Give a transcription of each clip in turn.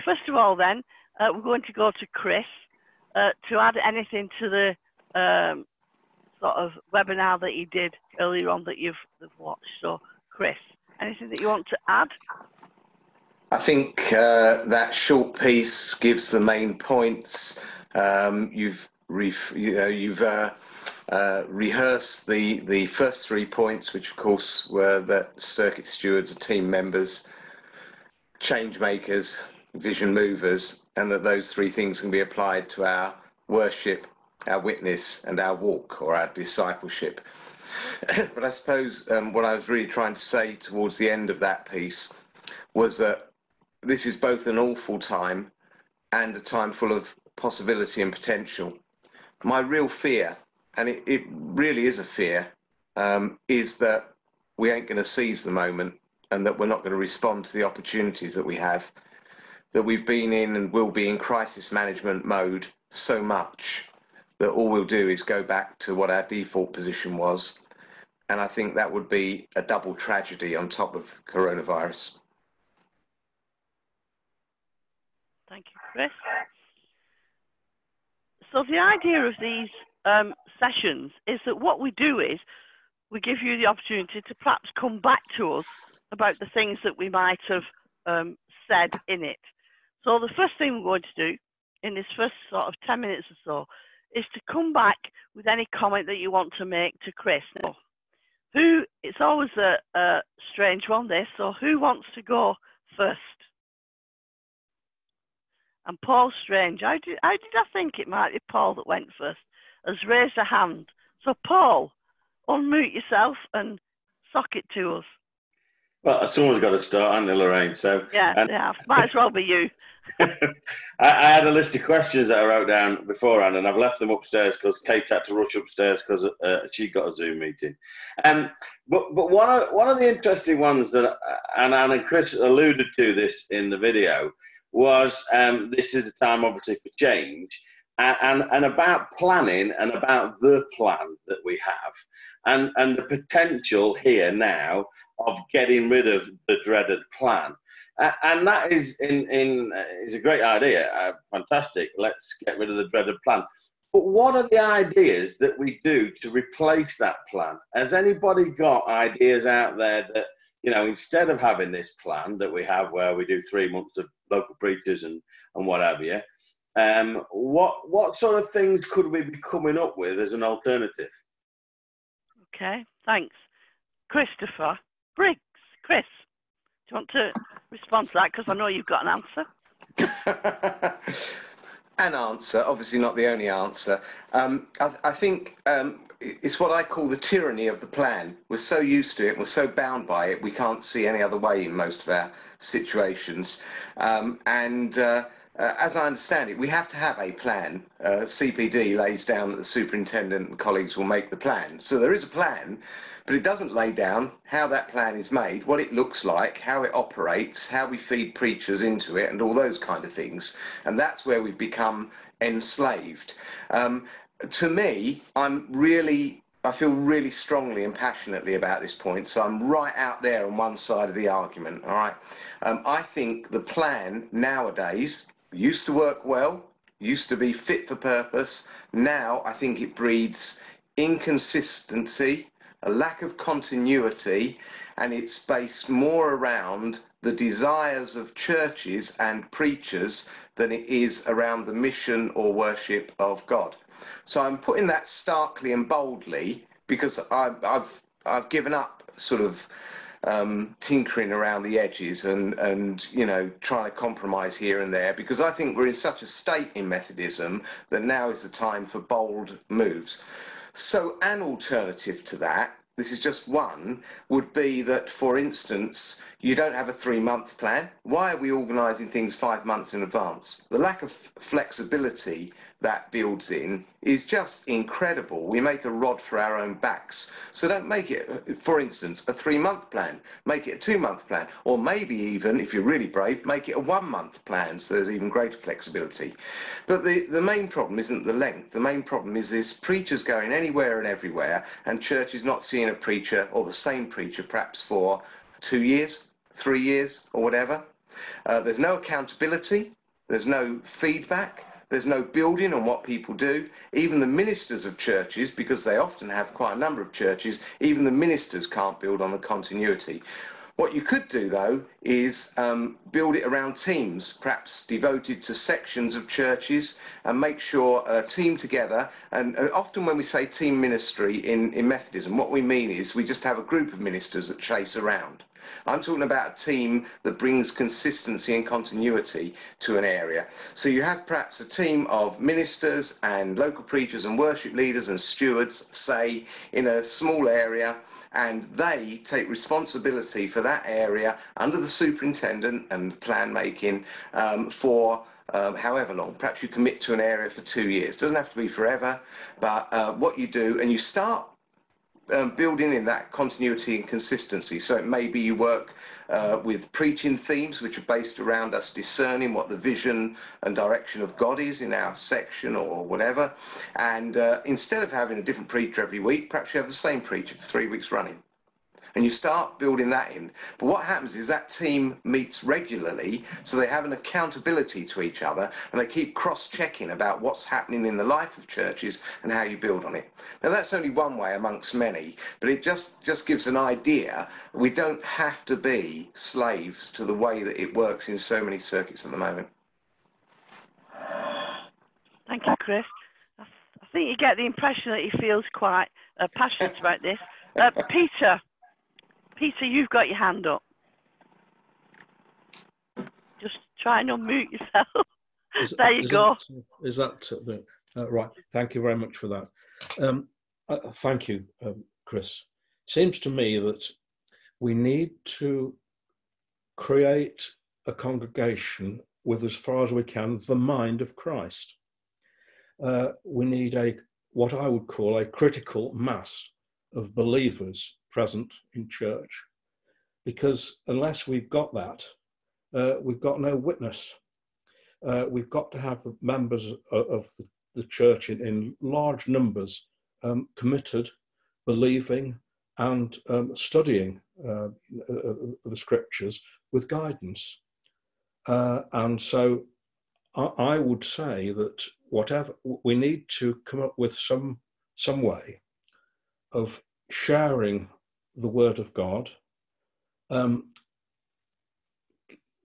first of all then, we're going to go to Chris to add anything to the sort of webinar that he did earlier on that you've watched. So, Chris, anything that you want to add? I think that short piece gives the main points. You've rehearsed the first 3 points, which of course were that circuit stewards are team members, change makers, vision movers, and that those 3 things can be applied to our worship, our witness, and our walk, or our discipleship. But I suppose what I was really trying to say towards the end of that piece was that this is both an awful time and a time full of possibility and potential. My real fear, and it really is a fear, is that we ain't going to seize the moment, and that we're not going to respond to the opportunities that we have, that we've been in and will be in crisis management mode so much that all we'll do is go back to what our default position was. And I think that would be a double tragedy on top of coronavirus. Thank you, Chris. So the idea of these sessions is that what we do is we give you the opportunity to perhaps come back to us about the things that we might have said in it. So the first thing we're going to do in this first sort of 10 minutes or so is to come back with any comment that you want to make to Chris. Now, it's always a strange one, this, so who wants to go first? And Paul Strange, how did I think it might be Paul that went first, has raised a hand. So Paul, unmute yourself and sock it to us. Well, someone's got to start, hasn't they, Loraine? So yeah, might as well be you. I had a list of questions that I wrote down beforehand, and I've left them upstairs because Kate had to rush upstairs because she got a Zoom meeting. But one of the interesting ones that, and Chris alluded to this in the video, was this is a time obviously for change, and about planning and about the plan that we have, and the potential here now of getting rid of the dreaded plan. And that is is a great idea, fantastic. Let's get rid of the dreaded plan. But what are the ideas that we do to replace that plan? Has anybody got ideas out there that, you know, instead of having this plan that we have where we do 3 months of local preachers and what have you, what sort of things could we be coming up with as an alternative? Okay, thanks. Christopher Briggs. Chris, do you want to respond to that? Because I know you've got an answer. An answer, obviously not the only answer. I think it's what I call the tyranny of the plan. We're so used to it, we're so bound by it, we can't see any other way in most of our situations. As I understand it, we have to have a plan. CPD lays down that the superintendent and colleagues will make the plan. So there is a plan, but it doesn't lay down how that plan is made, what it looks like, how it operates, how we feed preachers into it, and all those kind of things. And that's where we've become enslaved. To me, I feel really strongly and passionately about this point, so I'm right out there on one side of the argument, all right? I think the plan nowadays used to work well, used to be fit for purpose. Now I think it breeds inconsistency, a lack of continuity, and it's based more around the desires of churches and preachers than it is around the mission or worship of God. So I'm putting that starkly and boldly because I've given up sort of tinkering around the edges and you know, trying to compromise here and there, because I think we're in such a state in Methodism that now is the time for bold moves. So an alternative to that, this is just one, would be that, for instance, you don't have a 3-month plan. Why are we organising things 5 months in advance? The lack of flexibility that builds in is just incredible. We make a rod for our own backs. So don't make it, for instance, a 3-month plan. Make it a 2-month plan. Or maybe even, if you're really brave, make it a 1-month plan so there's even greater flexibility. But the main problem isn't the length. The main problem is this: preachers going anywhere and everywhere, and churches not seeing a preacher, or the same preacher, perhaps for 2 years, 3 years, or whatever. There's no accountability. There's no feedback. There's no building on what people do. Even the ministers of churches, because they often have quite a number of churches, even the ministers can't build on the continuity. What you could do, though, is build it around teams, perhaps devoted to sections of churches, and make sure a team together. And often when we say team ministry in Methodism, what we mean is we just have a group of ministers that chase around. I'm talking about a team that brings consistency and continuity to an area. So you have perhaps a team of ministers and local preachers and worship leaders and stewards, say, in a small area, and they take responsibility for that area under the superintendent and plan making for however long. Perhaps you commit to an area for 2 years. It doesn't have to be forever, but what you do, and you start building in that continuity and consistency. So it may be you work with preaching themes which are based around us discerning what the vision and direction of God is in our section or whatever. And instead of having a different preacher every week, perhaps you have the same preacher for 3 weeks running. And you start building that in. But what happens is that team meets regularly, so they have an accountability to each other, and they keep cross-checking about what's happening in the life of churches and how you build on it. Now, that's only one way amongst many, but it just gives an idea. We don't have to be slaves to the way that it works in so many circuits at the moment. Thank you, Chris. I think you get the impression that he feels quite passionate about this. Peter, you've got your hand up. Just try and unmute yourself. There you go. Right? Thank you very much for that. Thank you, Chris. Seems to me that we need to create a congregation with, as far as we can, the mind of Christ. We need what I would call a critical mass of believers present in church, because unless we've got that, we've got no witness. We've got to have the members of the church in large numbers committed, believing and studying the scriptures with guidance. And so I would say that whatever we need to come up with some way of sharing the word of God,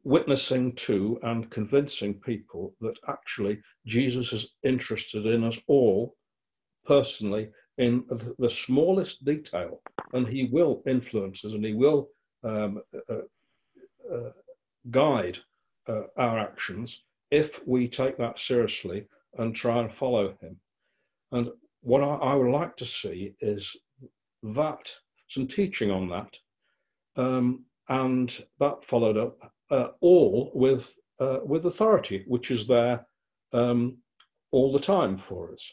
witnessing to and convincing people that actually Jesus is interested in us all personally in the smallest detail, and he will influence us and he will guide our actions if we take that seriously and try and follow him. And what I would like to see is that some teaching on that, and that followed up all with authority, which is there all the time for us.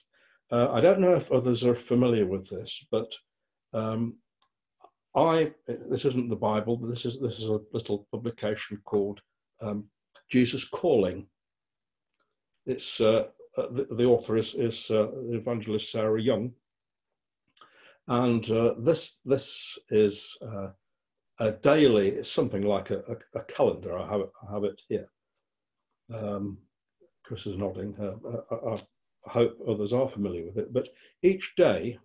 I don't know if others are familiar with this, but this isn't the Bible, but this is a little publication called Jesus Calling. It's the author is evangelist Sarah Young, and this is a daily. It's something like a calendar. I have it here. Chris is nodding. I hope others are familiar with it. But each day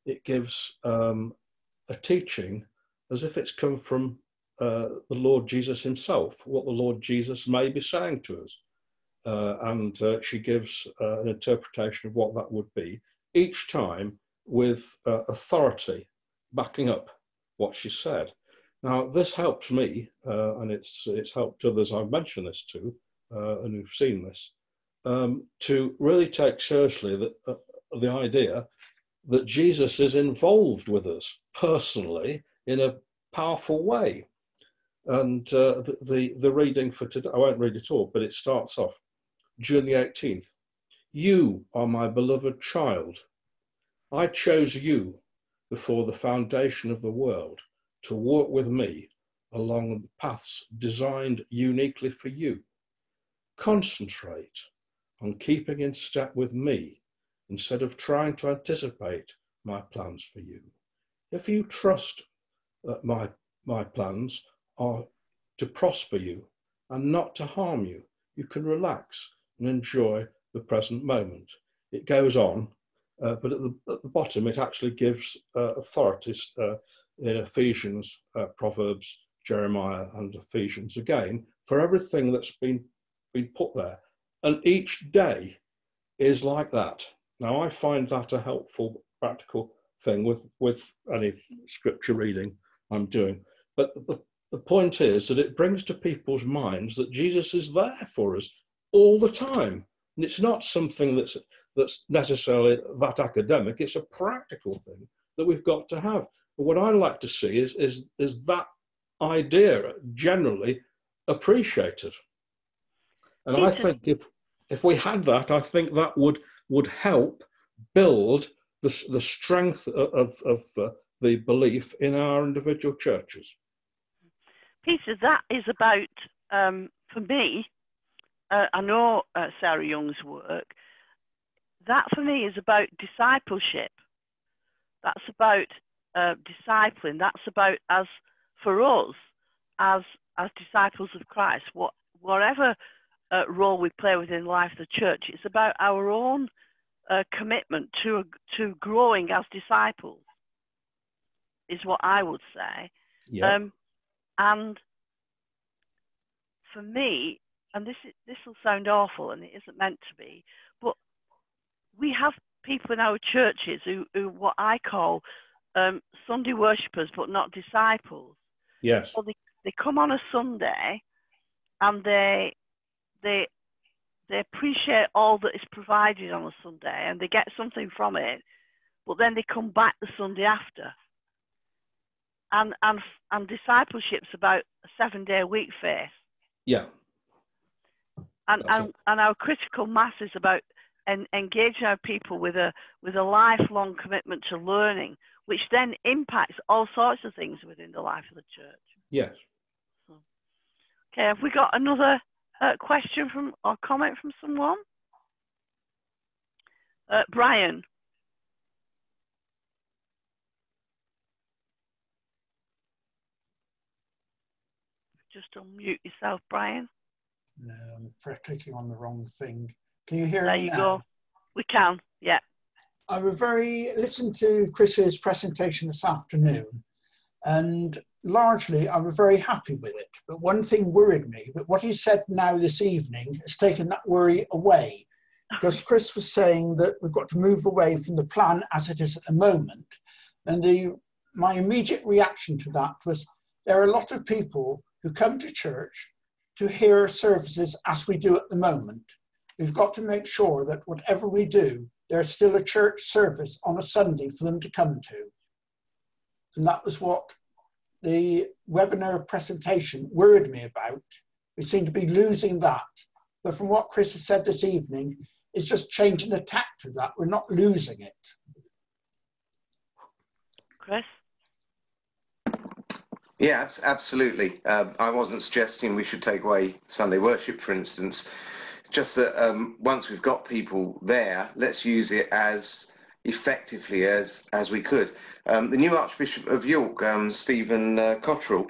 it gives a teaching as if it's come from the Lord Jesus himself, what the Lord Jesus may be saying to us. And she gives an interpretation of what that would be, each time with authority backing up what she said. Now, this helps me, and it's helped others I've mentioned this to, and who've seen this, to really take seriously the idea that Jesus is involved with us personally in a powerful way. And the reading for today, I won't read it all, but it starts off, June the 18th. You are my beloved child. I chose you before the foundation of the world to walk with me along the paths designed uniquely for you. Concentrate on keeping in step with me instead of trying to anticipate my plans for you. If you trust that my plans are to prosper you and not to harm you, you can relax and enjoy the present moment. It goes on, but at the bottom, it actually gives authorities in Ephesians, Proverbs, Jeremiah, and Ephesians again for everything that's been put there. And each day is like that. Now, I find that a helpful, practical thing with any scripture reading I'm doing. But the point is that it brings to people's minds that Jesus is there for us all the time. And it's not something that's necessarily that academic. It's a practical thing that we've got to have. But what I like to see is that idea generally appreciated. And I think if we had that, I think that would help build the strength of the belief in our individual churches. Peter, that is about, for me, I know Sarah Young's work, that for me is about discipleship. That's about discipling. That's about, as for us, as disciples of Christ, whatever role we play within the life of the church, it's about our own commitment to growing as disciples, is what I would say. Yeah. And for me, and this will sound awful, and it isn't meant to be, but we have people in our churches who what I call Sunday worshippers, but not disciples. Yes. So they come on a Sunday, and they appreciate all that is provided on a Sunday, and they get something from it, but then they come back the Sunday after. And discipleship's about a 7-day week faith. Yeah. And our critical mass is about engaging our people with a lifelong commitment to learning, which then impacts all sorts of things within the life of the church. Yes. So, okay, have we got another question or comment from someone? Brian. Just unmute yourself, Brian. No, I'm clicking on the wrong thing. Can you hear me now? There you go. We can, yeah. I listened to Chris's presentation this afternoon, and largely I was very happy with it. But one thing worried me, that what he said now this evening has taken that worry away. Because Chris was saying that we've got to move away from the plan as it is at the moment. And my immediate reaction to that was, there are a lot of people who come to church to hear services as we do at the moment. We've got to make sure that whatever we do, there's still a church service on a Sunday for them to come to. And that was what the webinar presentation worried me about. We seem to be losing that. But from what Chris has said this evening, it's just changing the tack to that. We're not losing it. Chris? Yeah, absolutely. I wasn't suggesting we should take away Sunday worship, for instance. It's just that once we've got people there, let's use it as effectively as we could. The new Archbishop of York, Stephen Cotterill,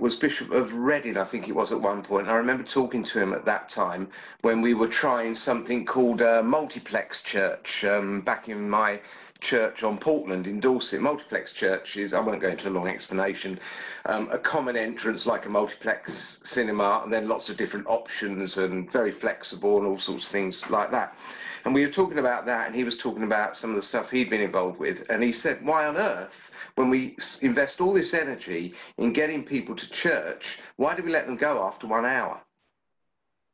was Bishop of Reading, I think it was at one point. I remember talking to him at that time when we were trying something called a multiplex church back in my church on Portland in Dorset. Multiplex church is, I won't go into a long explanation, a common entrance like a multiplex cinema, and then lots of different options and very flexible and all sorts of things like that. And we were talking about that, and he was talking about some of the stuff he'd been involved with, and he said, why on earth, when we invest all this energy in getting people to church, why do we let them go after 1 hour?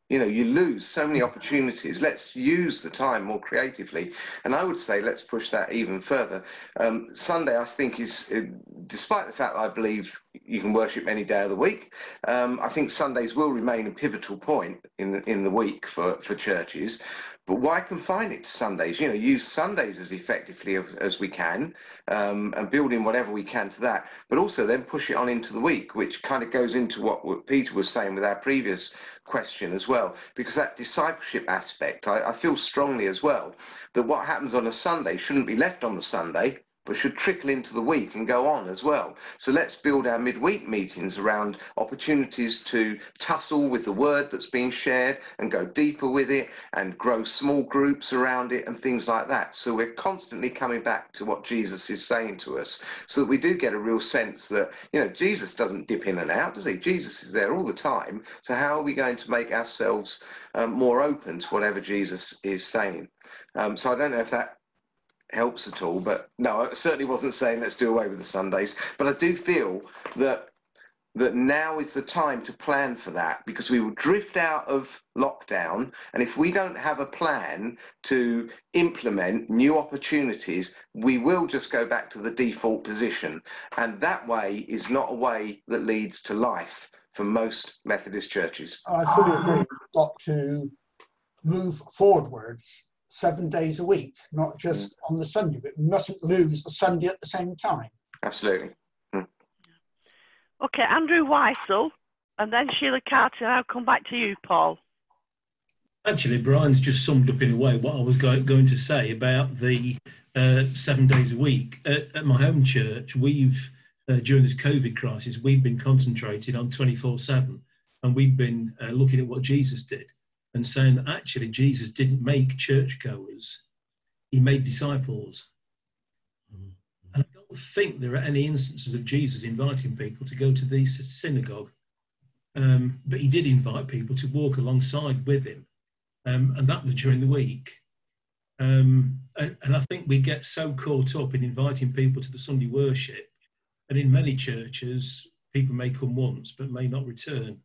You know, you lose so many opportunities. Let's use the time more creatively. And I would say let's push that even further. Sunday, I think, is, despite the fact that I believe you can worship any day of the week, I think Sundays will remain a pivotal point in the week for churches. But why confine it to Sundays? You know, use Sundays as effectively as we can, and build in whatever we can to that. But also then push it on into the week, which kind of goes into what Peter was saying with our previous question as well, because that discipleship aspect, I feel strongly as well that what happens on a Sunday shouldn't be left on the Sunday. but should trickle into the week and go on as well. So let's build our midweek meetings around opportunities to tussle with the word that's being shared and go deeper with it and grow small groups around it and things like that. So we're constantly coming back to what Jesus is saying to us, so that we do get a real sense that, you know, Jesus doesn't dip in and out, does he? Jesus is there all the time. So how are we going to make ourselves more open to whatever Jesus is saying? So I don't know if that helps at all, but no, I certainly wasn't saying let's do away with the Sundays, but I do feel that now is the time to plan for that, because we will drift out of lockdown, and if we don't have a plan to implement new opportunities, we will just go back to the default position, and that way is not a way that leads to life for most Methodist churches. I fully agree. We've got to move forwards 7 days a week, not just on the Sunday, but we mustn't lose the Sunday at the same time. Absolutely. Okay, Andrew Whysall, and then Sheila Carty, and I'll come back to you, Paul. Actually, Brian's just summed up in a way what I was going to say about the 7 days a week. At my home church, we've, during this COVID crisis, we've been concentrated on 24/7, and we've been looking at what Jesus did and saying that actually Jesus didn't make churchgoers, he made disciples. And I don't think there are any instances of Jesus inviting people to go to the synagogue, but he did invite people to walk alongside with him, and that was during the week. And I think we get so caught up in inviting people to the Sunday worship, and in many churches, people may come once but may not return.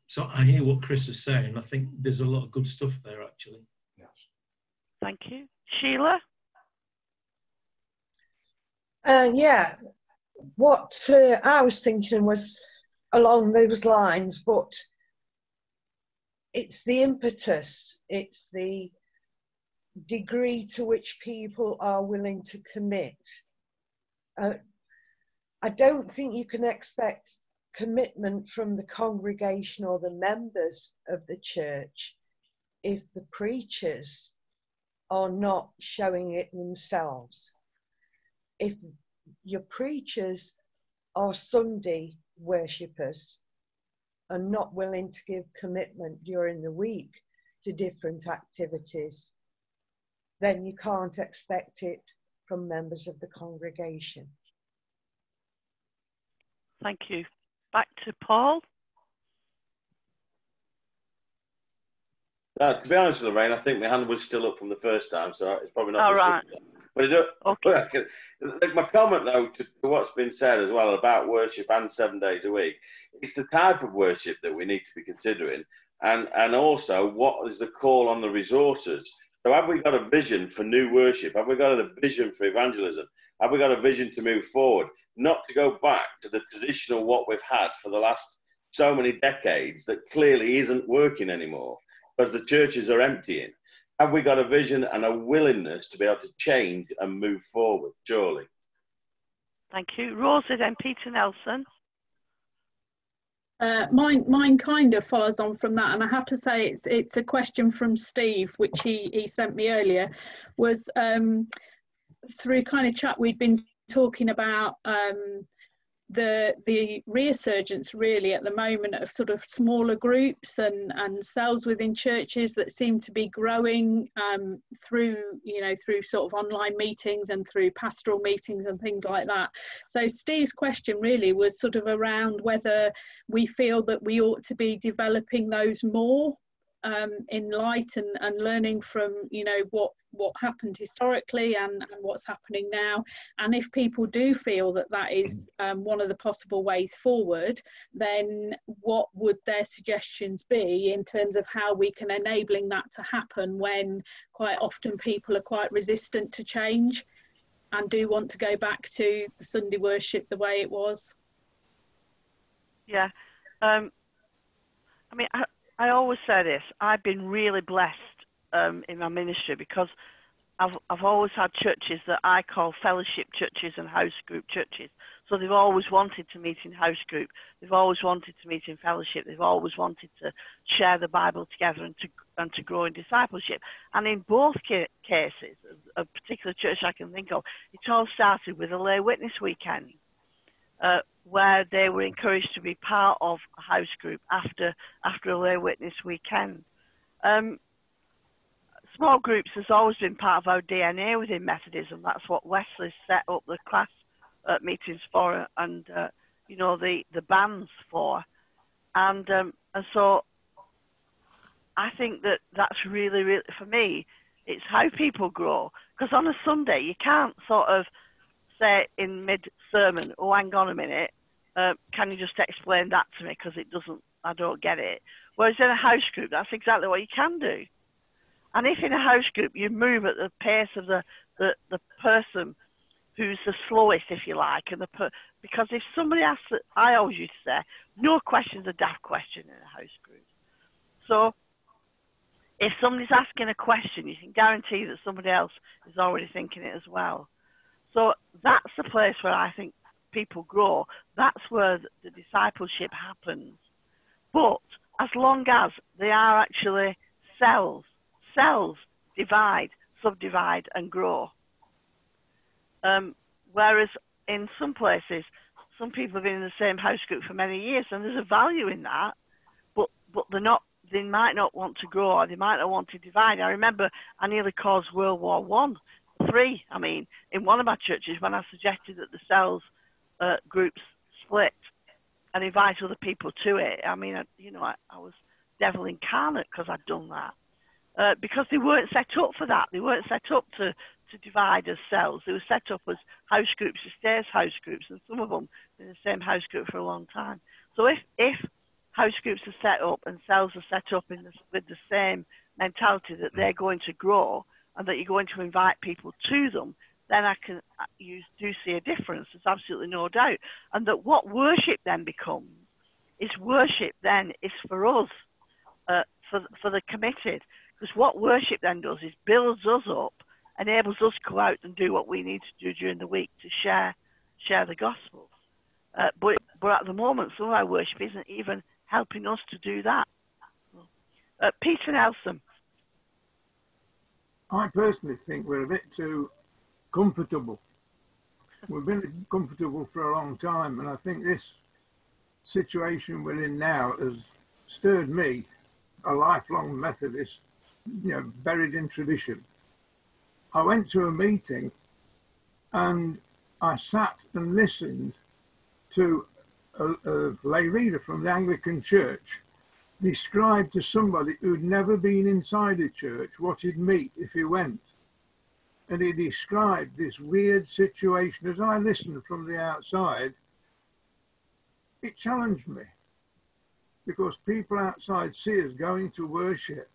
So I hear what Chris is saying. I think there's a lot of good stuff there, actually. Yes. Thank you. Sheila? Yeah, what I was thinking was along those lines, but it's the impetus, it's the degree to which people are willing to commit. I don't think you can expect commitment from the congregation or the members of the church if the preachers are not showing it themselves. If your preachers are Sunday worshippers and not willing to give commitment during the week to different activities, then you can't expect it from members of the congregation. Thank you. Back to Paul. To be honest with Loraine, I think my hand was still up from the first time, so it's probably not. All right. But okay. My comment, though, to what's been said as well about worship and 7 days a week, it's the type of worship that we need to be considering, and also what is the call on the resources. So have we got a vision for new worship? Have we got a vision for evangelism? Have we got a vision to move forward? Not to go back to the traditional what we've had for the last so many decades that clearly isn't working anymore because the churches are emptying. Have we got a vision and a willingness to be able to change and move forward, surely? Thank you. Rosie, then Peter Nelson. Mine kind of follows on from that, and I have to say it's a question from Steve, which he sent me earlier, was through kind of chat we'd been talking about the resurgence really at the moment of sort of smaller groups and cells within churches that seem to be growing through sort of online meetings and through pastoral meetings and things like that. So Steve's question really was sort of around whether we feel that we ought to be developing those more in light and learning from what happened historically and what's happening now, and if people do feel that is one of the possible ways forward, then what would their suggestions be in terms of how we can enabling that to happen when quite often people are quite resistant to change and do want to go back to the Sunday worship the way it was? Yeah, I mean, I always say this, I've been really blessed in my ministry because I've always had churches that I call fellowship churches and house group churches. So they've always wanted to meet in house group. They've always wanted to meet in fellowship. They've always wanted to share the Bible together and and to grow in discipleship. And in both cases, a particular church I can think of, it all started with a lay witness weekend, where they were encouraged to be part of a house group after a lay witness weekend. Small groups has always been part of our DNA within Methodism. That's what Wesley set up the class meetings for, and you know, the bands for, and so I think that's really, really, for me, it's how people grow. Because on a Sunday, you can't sort of say in mid-sermon, oh, hang on a minute, can you just explain that to me? Because I don't get it. Whereas in a house group, that's exactly what you can do. And if in a house group you move at the pace of the person who's the slowest, if you like, and because if somebody asks, I always used to say, no question's a daft question in a house group. So if somebody's asking a question, you can guarantee that somebody else is already thinking it as well. So that's the place where I think people grow. That's where the discipleship happens. But as long as they are actually cells divide, subdivide, and grow. Whereas in some places, some people have been in the same house group for many years, and there's a value in that, but they might not want to grow, or they might not want to divide. I remember I nearly caused World War III, in one of my churches, when I suggested that the cells groups split and invite other people to it. I was devil incarnate because I'd done that. Because they weren't set up for that. They weren't set up to divide as cells. They were set up as house groups, stairs house groups, and some of them in the same house group for a long time. So if house groups are set up and cells are set up with the same mentality that they're going to grow and that you're going to invite people to them, then you do see a difference. There's absolutely no doubt. And that what worship then becomes is for us, for the committed. Because what worship then does is builds us up, enables us to go out and do what we need to do during the week to share the gospel. But at the moment, some of our worship isn't even helping us to do that. Peter Nelson. I personally think we're a bit too comfortable. We've been comfortable for a long time, and I think this situation we're in now has stirred me, a lifelong Methodist, buried in tradition. I went to a meeting and I sat and listened to a lay reader from the Anglican Church describe to somebody who'd never been inside a church what he'd meet if he went. And he described this weird situation. As I listened from the outside, it challenged me, because people outside see us going to worship,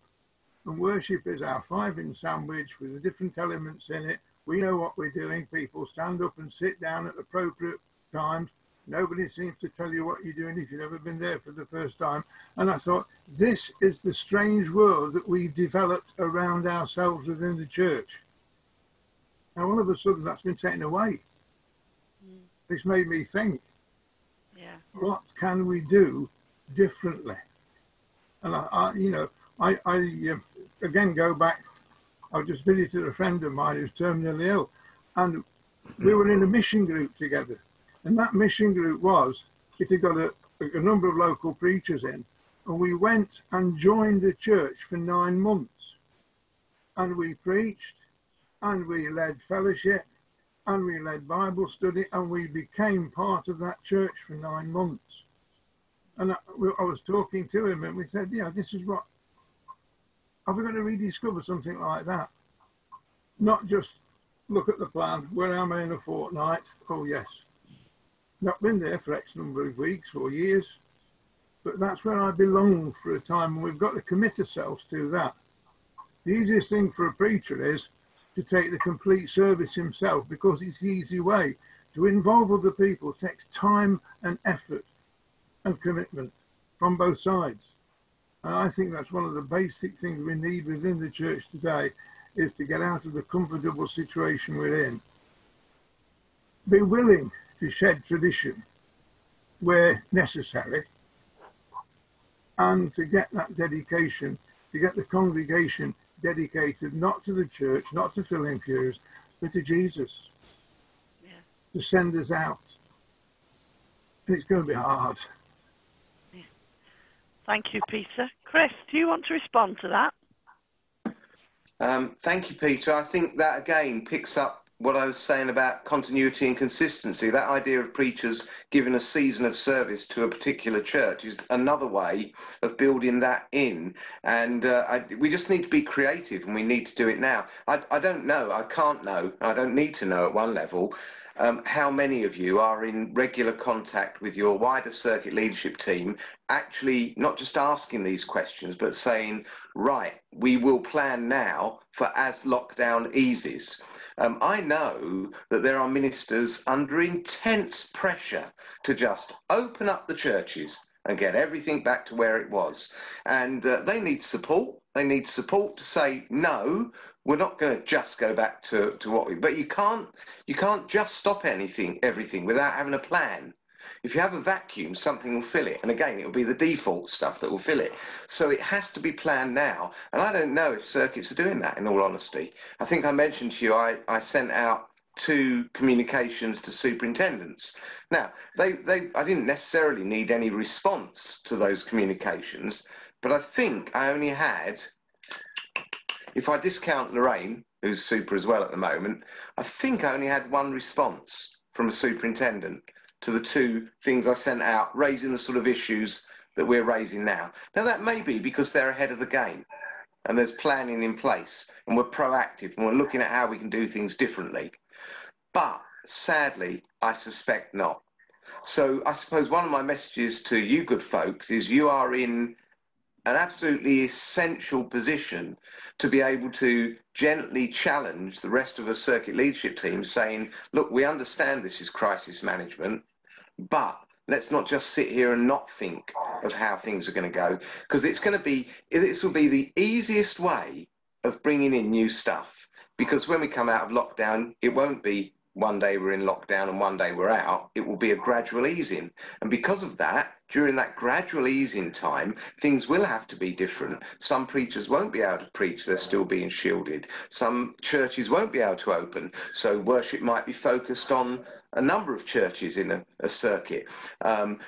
and worship is our five-in sandwich with the different elements in it. We know what we're doing. People stand up and sit down at appropriate times. Nobody seems to tell you what you're doing if you've never been there for the first time. And I thought, this is the strange world that we've developed around ourselves within the church. Now, all of a sudden, that's been taken away. This made me think, what can we do differently? And I again go back. I just visited a friend of mine who's terminally ill, and we were in a mission group together. And that mission group it had got a number of local preachers in, and we went and joined the church for 9 months. And we preached, and we led fellowship, and we led Bible study, and we became part of that church for 9 months. And I was talking to him, and we said, this is what, are we going to rediscover something like that? Not just look at the plan, where am I in a fortnight? Oh, yes. Not been there for X number of weeks or years, but that's where I belong for a time, and we've got to commit ourselves to that. The easiest thing for a preacher is to take the complete service himself, because it's the easy way. To involve other people takes time and effort and commitment from both sides. And I think that's one of the basic things we need within the church today, is to get out of the comfortable situation we're in. Be willing to shed tradition where necessary, and to get that dedication to get the congregation dedicated not to the church, not to filling pews, but to Jesus, to send us out. And it's going to be hard. Yeah. Thank you, Peter. Chris, do you want to respond to that? Thank you, Peter. I think that again picks up what I was saying about continuity and consistency. That idea of preachers giving a season of service to a particular church is another way of building that in. And we just need to be creative, and we need to do it now. I don't know, I can't know, I don't need to know at one level how many of you are in regular contact with your wider circuit leadership team, actually not just asking these questions, but saying, right, we will plan now for as lockdown eases. I know that there are ministers under intense pressure to just open up the churches and get everything back to where it was. And they need support. They need support to say, no, we're not going to just go back to what we, but you can't just stop everything without having a plan. If you have a vacuum, something will fill it. And again, it will be the default stuff that will fill it. So it has to be planned now. And I don't know if circuits are doing that, in all honesty. I think I mentioned to you, I sent out 2 communications to superintendents. Now, I didn't necessarily need any response to those communications, but I think I only had, if I discount Loraine, who's super as well at the moment, I think I only had 1 response from a superintendent to the 2 things I sent out, raising the sort of issues that we're raising now. Now, that may be because they're ahead of the game and there's planning in place and we're proactive and we're looking at how we can do things differently. But sadly, I suspect not. So I suppose one of my messages to you good folks is you are in an absolutely essential position to be able to gently challenge the rest of a circuit leadership team, saying, look, we understand this is crisis management, but let's not just sit here and not think of how things are going to go, because this will be the easiest way of bringing in new stuff. Because when we come out of lockdown, it won't be one day we're in lockdown and one day we're out. It will be a gradual easing. And because of that, during that gradual easing time, things will have to be different. Some preachers won't be able to preach, they're still being shielded. Some churches won't be able to open, so worship might be focused on a number of churches in a circuit.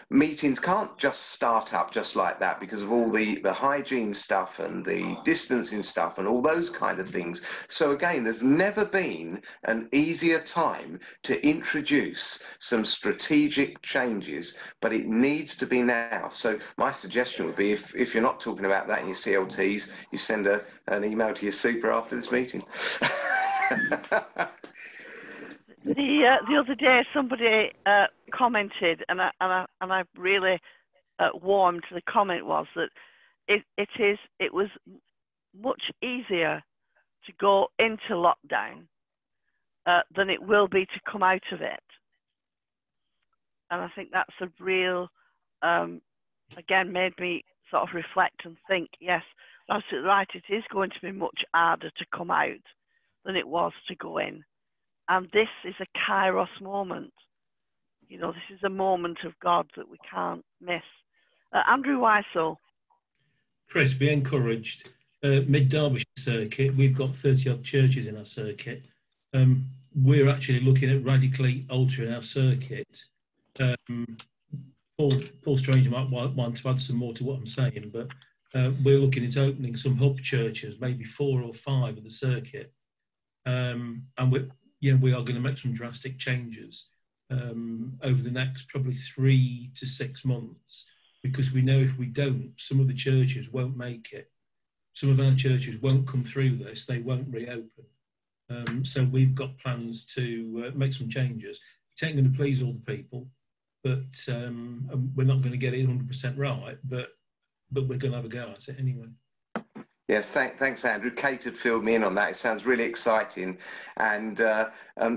Meetings can't just start up just like that because of all the hygiene stuff and the distancing stuff and all those kind of things. So again, there's never been an easier time to introduce some strategic changes, but it needs to be now. So my suggestion would be, if you're not talking about that in your CLTs, you send an email to your super after this meeting. The other day, somebody commented, and I really warmed to the comment, was that it was much easier to go into lockdown than it will be to come out of it. And I think that's a real, again, made me sort of reflect and think, yes, absolutely right, it is going to be much harder to come out than it was to go in. And this is a kairos moment. You know, this is a moment of God that we can't miss. Andrew Whysall. Chris, be encouraged. Mid-Derbyshire circuit, we've got 30-odd churches in our circuit. We're actually looking at radically altering our circuit. Paul Strange might want to add some more to what I'm saying, but we're looking at opening some hub churches, maybe 4 or 5 of the circuit. And we are going to make some drastic changes over the next probably 3 to 6 months, because we know if we don't, some of the churches won't make it. Some of our churches won't come through this, they won't reopen. So we've got plans to make some changes. It ain't going to please all the people, but we're not going to get it 100% right, but we're going to have a go at it anyway. Yes, thanks, Andrew. Kate had filled me in on that. It sounds really exciting, and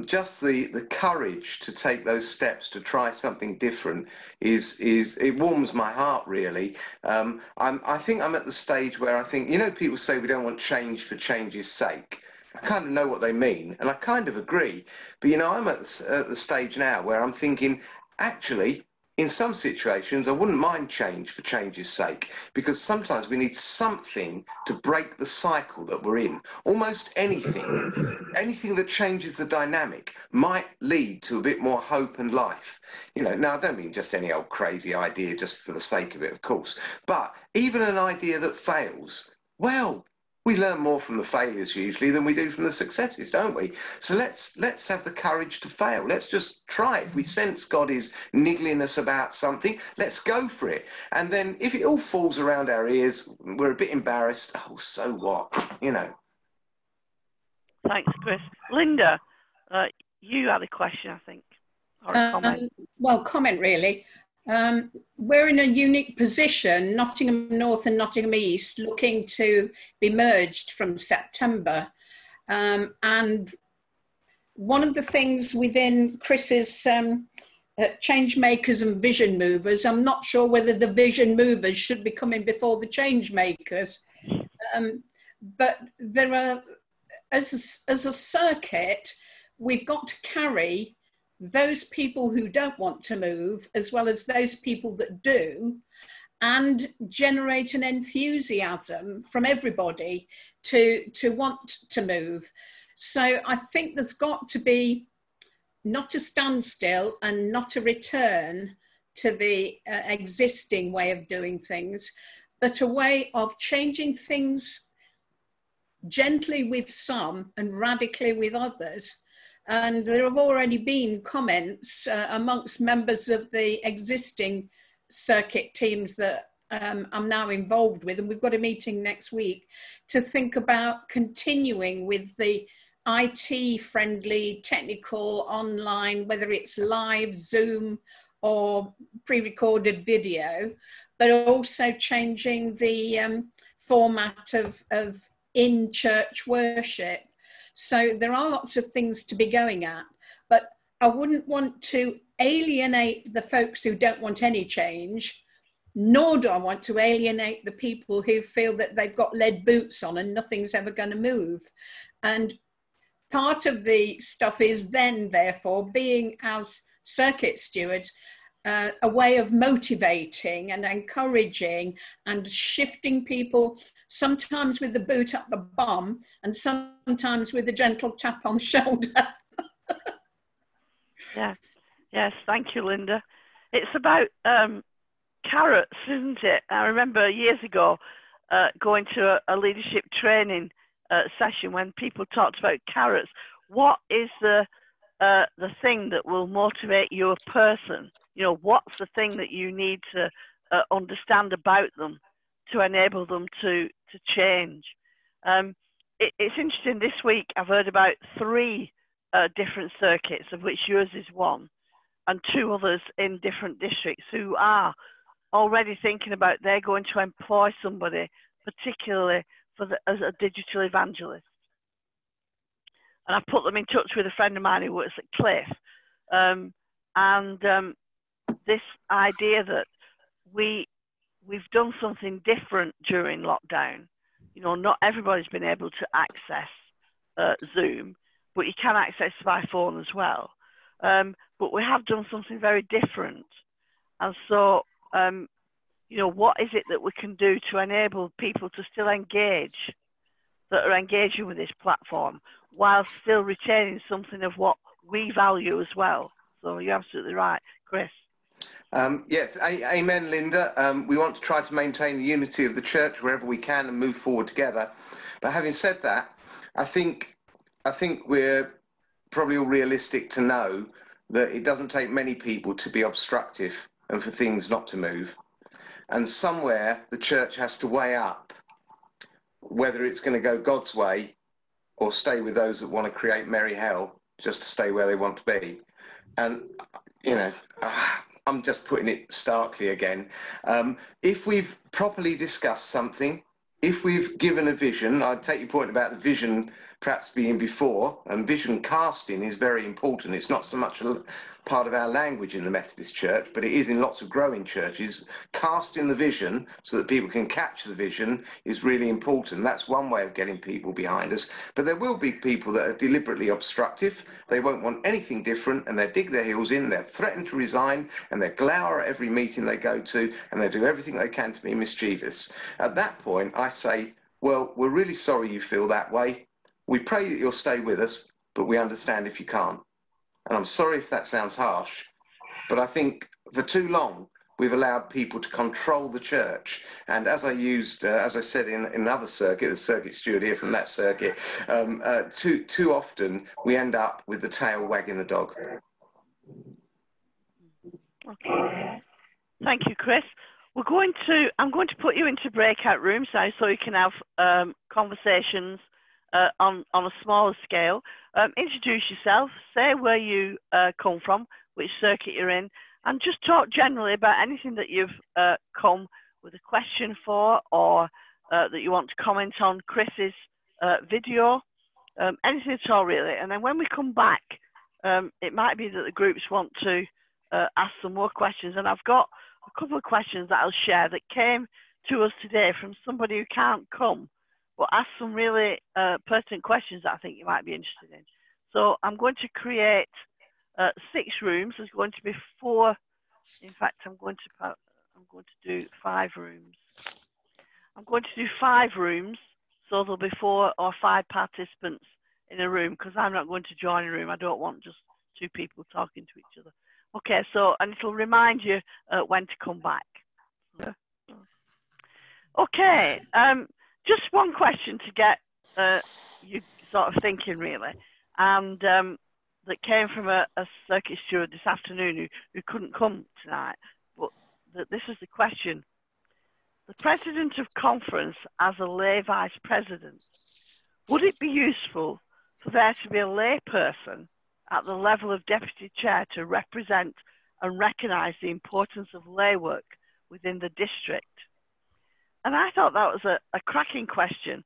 just the courage to take those steps to try something different is it warms my heart, really. I think I'm at the stage where I think, you know, people say we don't want change for change's sake. I kind of know what they mean, and I kind of agree. But you know, I'm at the stage now where I'm thinking, actually, in some situations, I wouldn't mind change for change's sake, because sometimes we need something to break the cycle that we're in. Almost anything that changes the dynamic might lead to a bit more hope and life. You know, now I don't mean just any old crazy idea just for the sake of it, of course, but even an idea that fails, well, we learn more from the failures usually than we do from the successes, don't we? So let's have the courage to fail. Let's just try it. If we sense God is niggling us about something, let's go for it. And then if it all falls around our ears, we're a bit embarrassed. Oh, so what? You know. Thanks, Chris. Linda, you had a question, I think, or a comment. Well, comment really. We're in a unique position, Nottingham North and Nottingham East, looking to be merged from September. And one of the things within Chris's change makers and vision movers, I'm not sure whether the vision movers should be coming before the change makers. But there are, as a circuit, we've got to carry those people who don't want to move, as well as those people that do, and generate an enthusiasm from everybody to want to move. So I think there's got to be not a standstill and not a return to the existing way of doing things, but a way of changing things gently with some and radically with others. And there have already been comments amongst members of the existing circuit teams that I'm now involved with, and we've got a meeting next week to think about continuing with the IT-friendly, technical, online, whether it's live, Zoom, or pre-recorded video, but also changing the format of in-church worship. So there are lots of things to be going at, but I wouldn't want to alienate the folks who don't want any change, nor do I want to alienate the people who feel that they've got lead boots on and nothing's ever going to move. And part of the stuff is then, therefore, being as circuit stewards, a way of motivating and encouraging and shifting people, sometimes with the boot up the bum and sometimes with a gentle tap on the shoulder. Yeah. Yes, thank you, Linda. It's about carrots, isn't it? I remember years ago going to a leadership training session when people talked about carrots. What is the thing that will motivate your person? You know, what's the thing that you need to understand about them to enable them to change? It's interesting, this week I've heard about 3 different circuits, of which yours is one, and 2 others in different districts who are already thinking about they're going to employ somebody, particularly as a digital evangelist. And I put them in touch with a friend of mine who works at Cliff. This idea that we've done something different during lockdown. You know, not everybody's been able to access Zoom, but you can access by phone as well. But we have done something very different. And so, you know, what is it that we can do to enable people to still engage, that are engaging with this platform, while still retaining something of what we value as well? So you're absolutely right, Chris. Yes, amen, Linda. We want to try to maintain the unity of the church wherever we can and move forward together. But having said that, I think we're probably all realistic to know that it doesn't take many people to be obstructive and for things not to move. And somewhere the church has to weigh up whether it's going to go God's way or stay with those that want to create merry hell just to stay where they want to be. And, you know, I'm just putting it starkly again. If we've properly discussed something, if we've given a vision, I'd take your point about the vision perhaps be in before. And vision casting is very important. It's not so much a part of our language in the Methodist Church, but it is in lots of growing churches. Casting the vision so that people can catch the vision is really important. That's one way of getting people behind us. But there will be people that are deliberately obstructive. They won't want anything different, and they dig their heels in, they threaten to resign, and they glower at every meeting they go to, and they do everything they can to be mischievous. At that point, I say, well, we're really sorry you feel that way. We pray that you'll stay with us, but we understand if you can't. And I'm sorry if that sounds harsh, but I think for too long, we've allowed people to control the church. And as I said in another circuit, the circuit steward here from that circuit, too often we end up with the tail wagging the dog. Okay. Thank you, Chris. I'm going to put you into breakout rooms now so you can have conversations on a smaller scale. Introduce yourself, say where you come from, which circuit you're in, and just talk generally about anything that you've come with a question for, or that you want to comment on Chris's video, anything at all really. And then when we come back, it might be that the groups want to ask some more questions. And I've got a couple of questions that I'll share that came to us today from somebody who can't come, but ask some really pertinent questions that I think you might be interested in. So I'm going to create 6 rooms. There's going to be 4. In fact, I'm going to do 5 rooms. I'm going to do 5 rooms, so there'll be 4 or 5 participants in a room, because I'm not going to join a room. I don't want just 2 people talking to each other. Okay, so, and it'll remind you when to come back. Okay, just one question to get you sort of thinking really, and that came from a circuit steward this afternoon who couldn't come tonight, but this is the question. The president of conference as a lay vice president, would it be useful for there to be a lay person at the level of deputy chair to represent and recognise the importance of lay work within the district? And I thought that was a cracking question,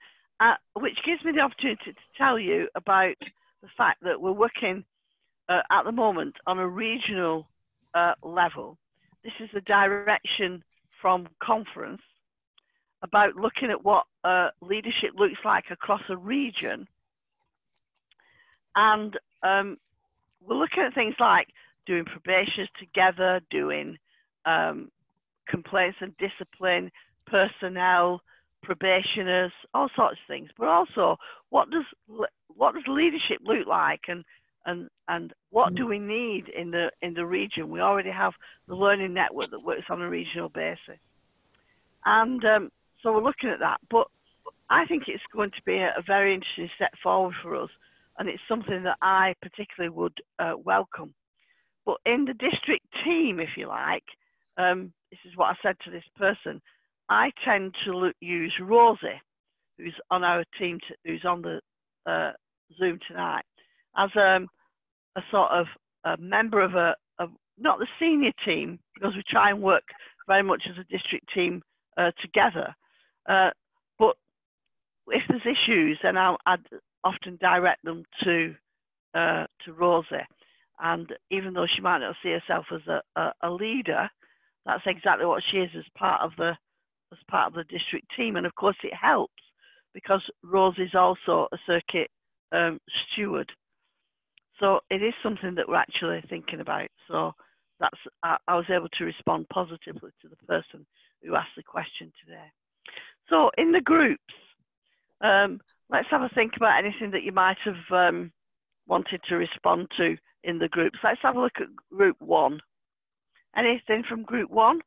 which gives me the opportunity to tell you about the fact that we're working at the moment on a regional level. This is a direction from conference about looking at what leadership looks like across a region. And we're looking at things like doing probations together, doing complaints and discipline, personnel, probationers, all sorts of things. But also, what does leadership look like, and what do we need in the region? We already have the learning network that works on a regional basis, and so we're looking at that. But I think it's going to be a very interesting step forward for us, and it's something that I particularly would welcome. But in the district team, if you like, this is what I said to this person, I tend to use Rosie, who's on our team, who's on the Zoom tonight, as a sort of a member of not the senior team, because we try and work very much as a district team together. But if there's issues, then I'd often direct them to Rosie. And even though she might not see herself as a leader, that's exactly what she is as part of the district team. And of course it helps because Rosie's also a circuit steward. So it is something that we're actually thinking about. So I was able to respond positively to the person who asked the question today. So in the groups, let's have a think about anything that you might have wanted to respond to in the groups. Let's have a look at group 1. Anything from group 1?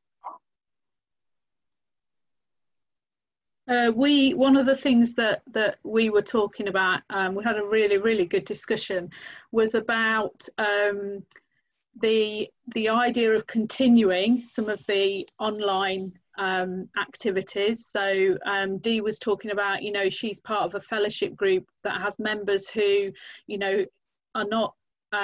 One of the things that we were talking about, we had a really good discussion, was about the idea of continuing some of the online activities. So Dee was talking about, she's part of a fellowship group that has members who, are not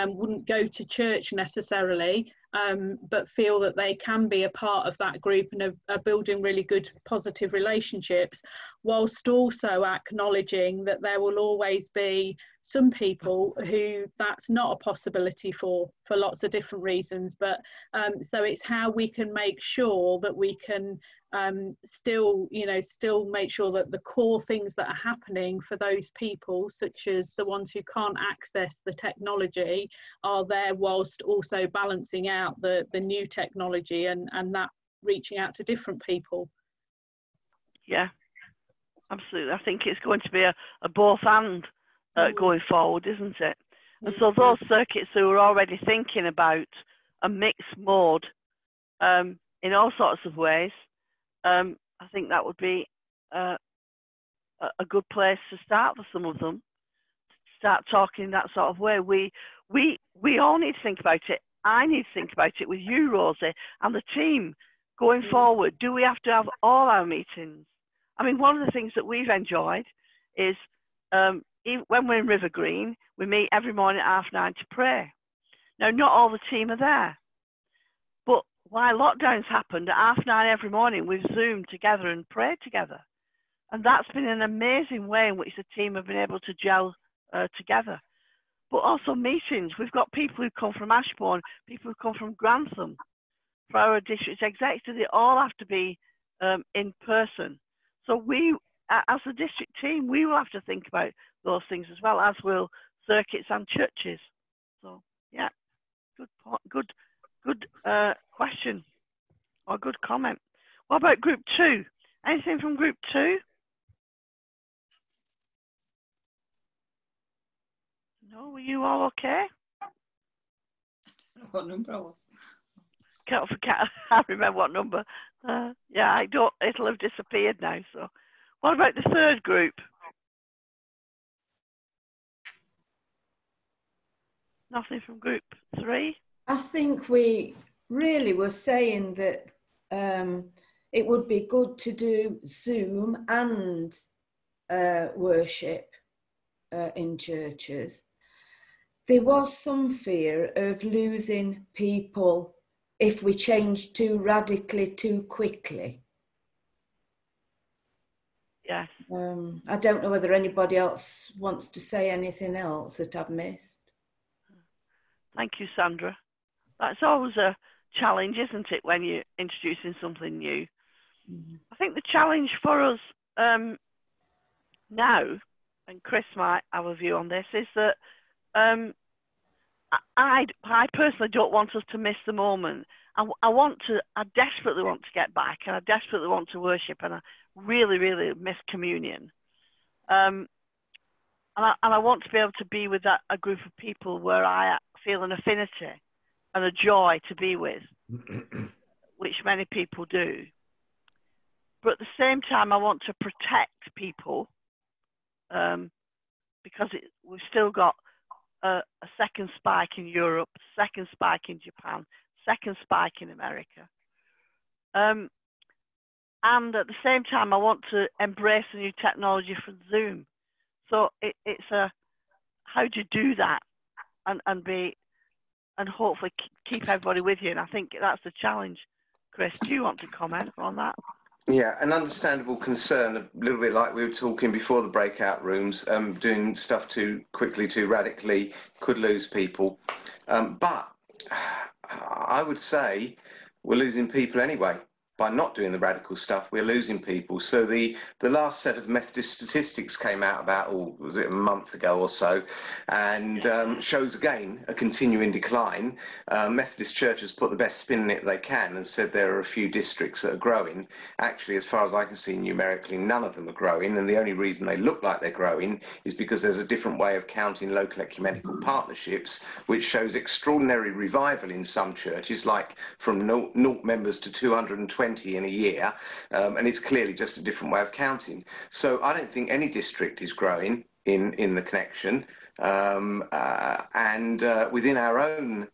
wouldn't go to church necessarily, but feel that they can be a part of that group and are building really good positive relationships, whilst also acknowledging that there will always be some people who that's not a possibility for lots of different reasons. But so it's how we can make sure that we can still make sure that the core things that are happening for those people, such as the ones who can't access the technology, are there, whilst also balancing out the new technology and that reaching out to different people. Yeah, absolutely. I think it's going to be a both and going forward, isn't it? And so those circuits who are already thinking about a mixed mode in all sorts of ways, I think that would be a good place to start for some of them. Start talking that sort of way. We all need to think about it. I need to think about it with you, Rosie, and the team going forward. Do we have to have all our meetings? I mean, one of the things that we've enjoyed is when we're in River Green, we meet every morning at 9:30 to pray. Now, not all the team are there, but while lockdowns happened, at 9:30 every morning, we've Zoomed together and prayed together. And that's been an amazing way in which the team have been able to gel together. But also meetings. We've got people who come from Ashbourne, people who come from Grantham. For our district executives, they all have to be in person. So we, as a district team, we will have to think about those things as well, as will circuits and churches. So, yeah, good question or good comment. What about group 2? Anything from group 2? No, were you all okay? I don't know what number I was. Can't remember what number. Yeah, I don't. It'll have disappeared now. So, what about the third group? Nothing from group 3. I think we really were saying that it would be good to do Zoom and worship in churches. There was some fear of losing people if we changed too radically, too quickly. Yes. I don't know whether anybody else wants to say anything else that I've missed. Thank you, Sandra. That's always a challenge, isn't it, when you're introducing something new? Mm-hmm. I think the challenge for us now, and Chris might have a view on this, is that I personally don't want us to miss the moment. I desperately want to get back, and I desperately want to worship, and I really, really miss communion. And I want to be able to be with a group of people where I feel an affinity and a joy to be with, which many people do. But at the same time, I want to protect people because we've still got a second spike in Europe, second spike in Japan, second spike in America. And at the same time, I want to embrace the new technology from Zoom. So it's how do you do that and hopefully keep everybody with you? And I think that's the challenge. Chris, do you want to comment on that? Yeah, an understandable concern, a little bit like we were talking before the breakout rooms, doing stuff too quickly, too radically, could lose people. But I would say we're losing people anyway. By not doing the radical stuff, we're losing people. So the last set of Methodist statistics came out about, was it a month ago or so, and shows again a continuing decline. Methodist churches put the best spin in it they can and said there are a few districts that are growing. Actually, as far as I can see numerically, none of them are growing, and the only reason they look like they're growing is because there's a different way of counting local ecumenical partnerships, which shows extraordinary revival in some churches, like from 0 members to 220 in a year, and it's clearly just a different way of counting. So I don't think any district is growing in the connection, and within our own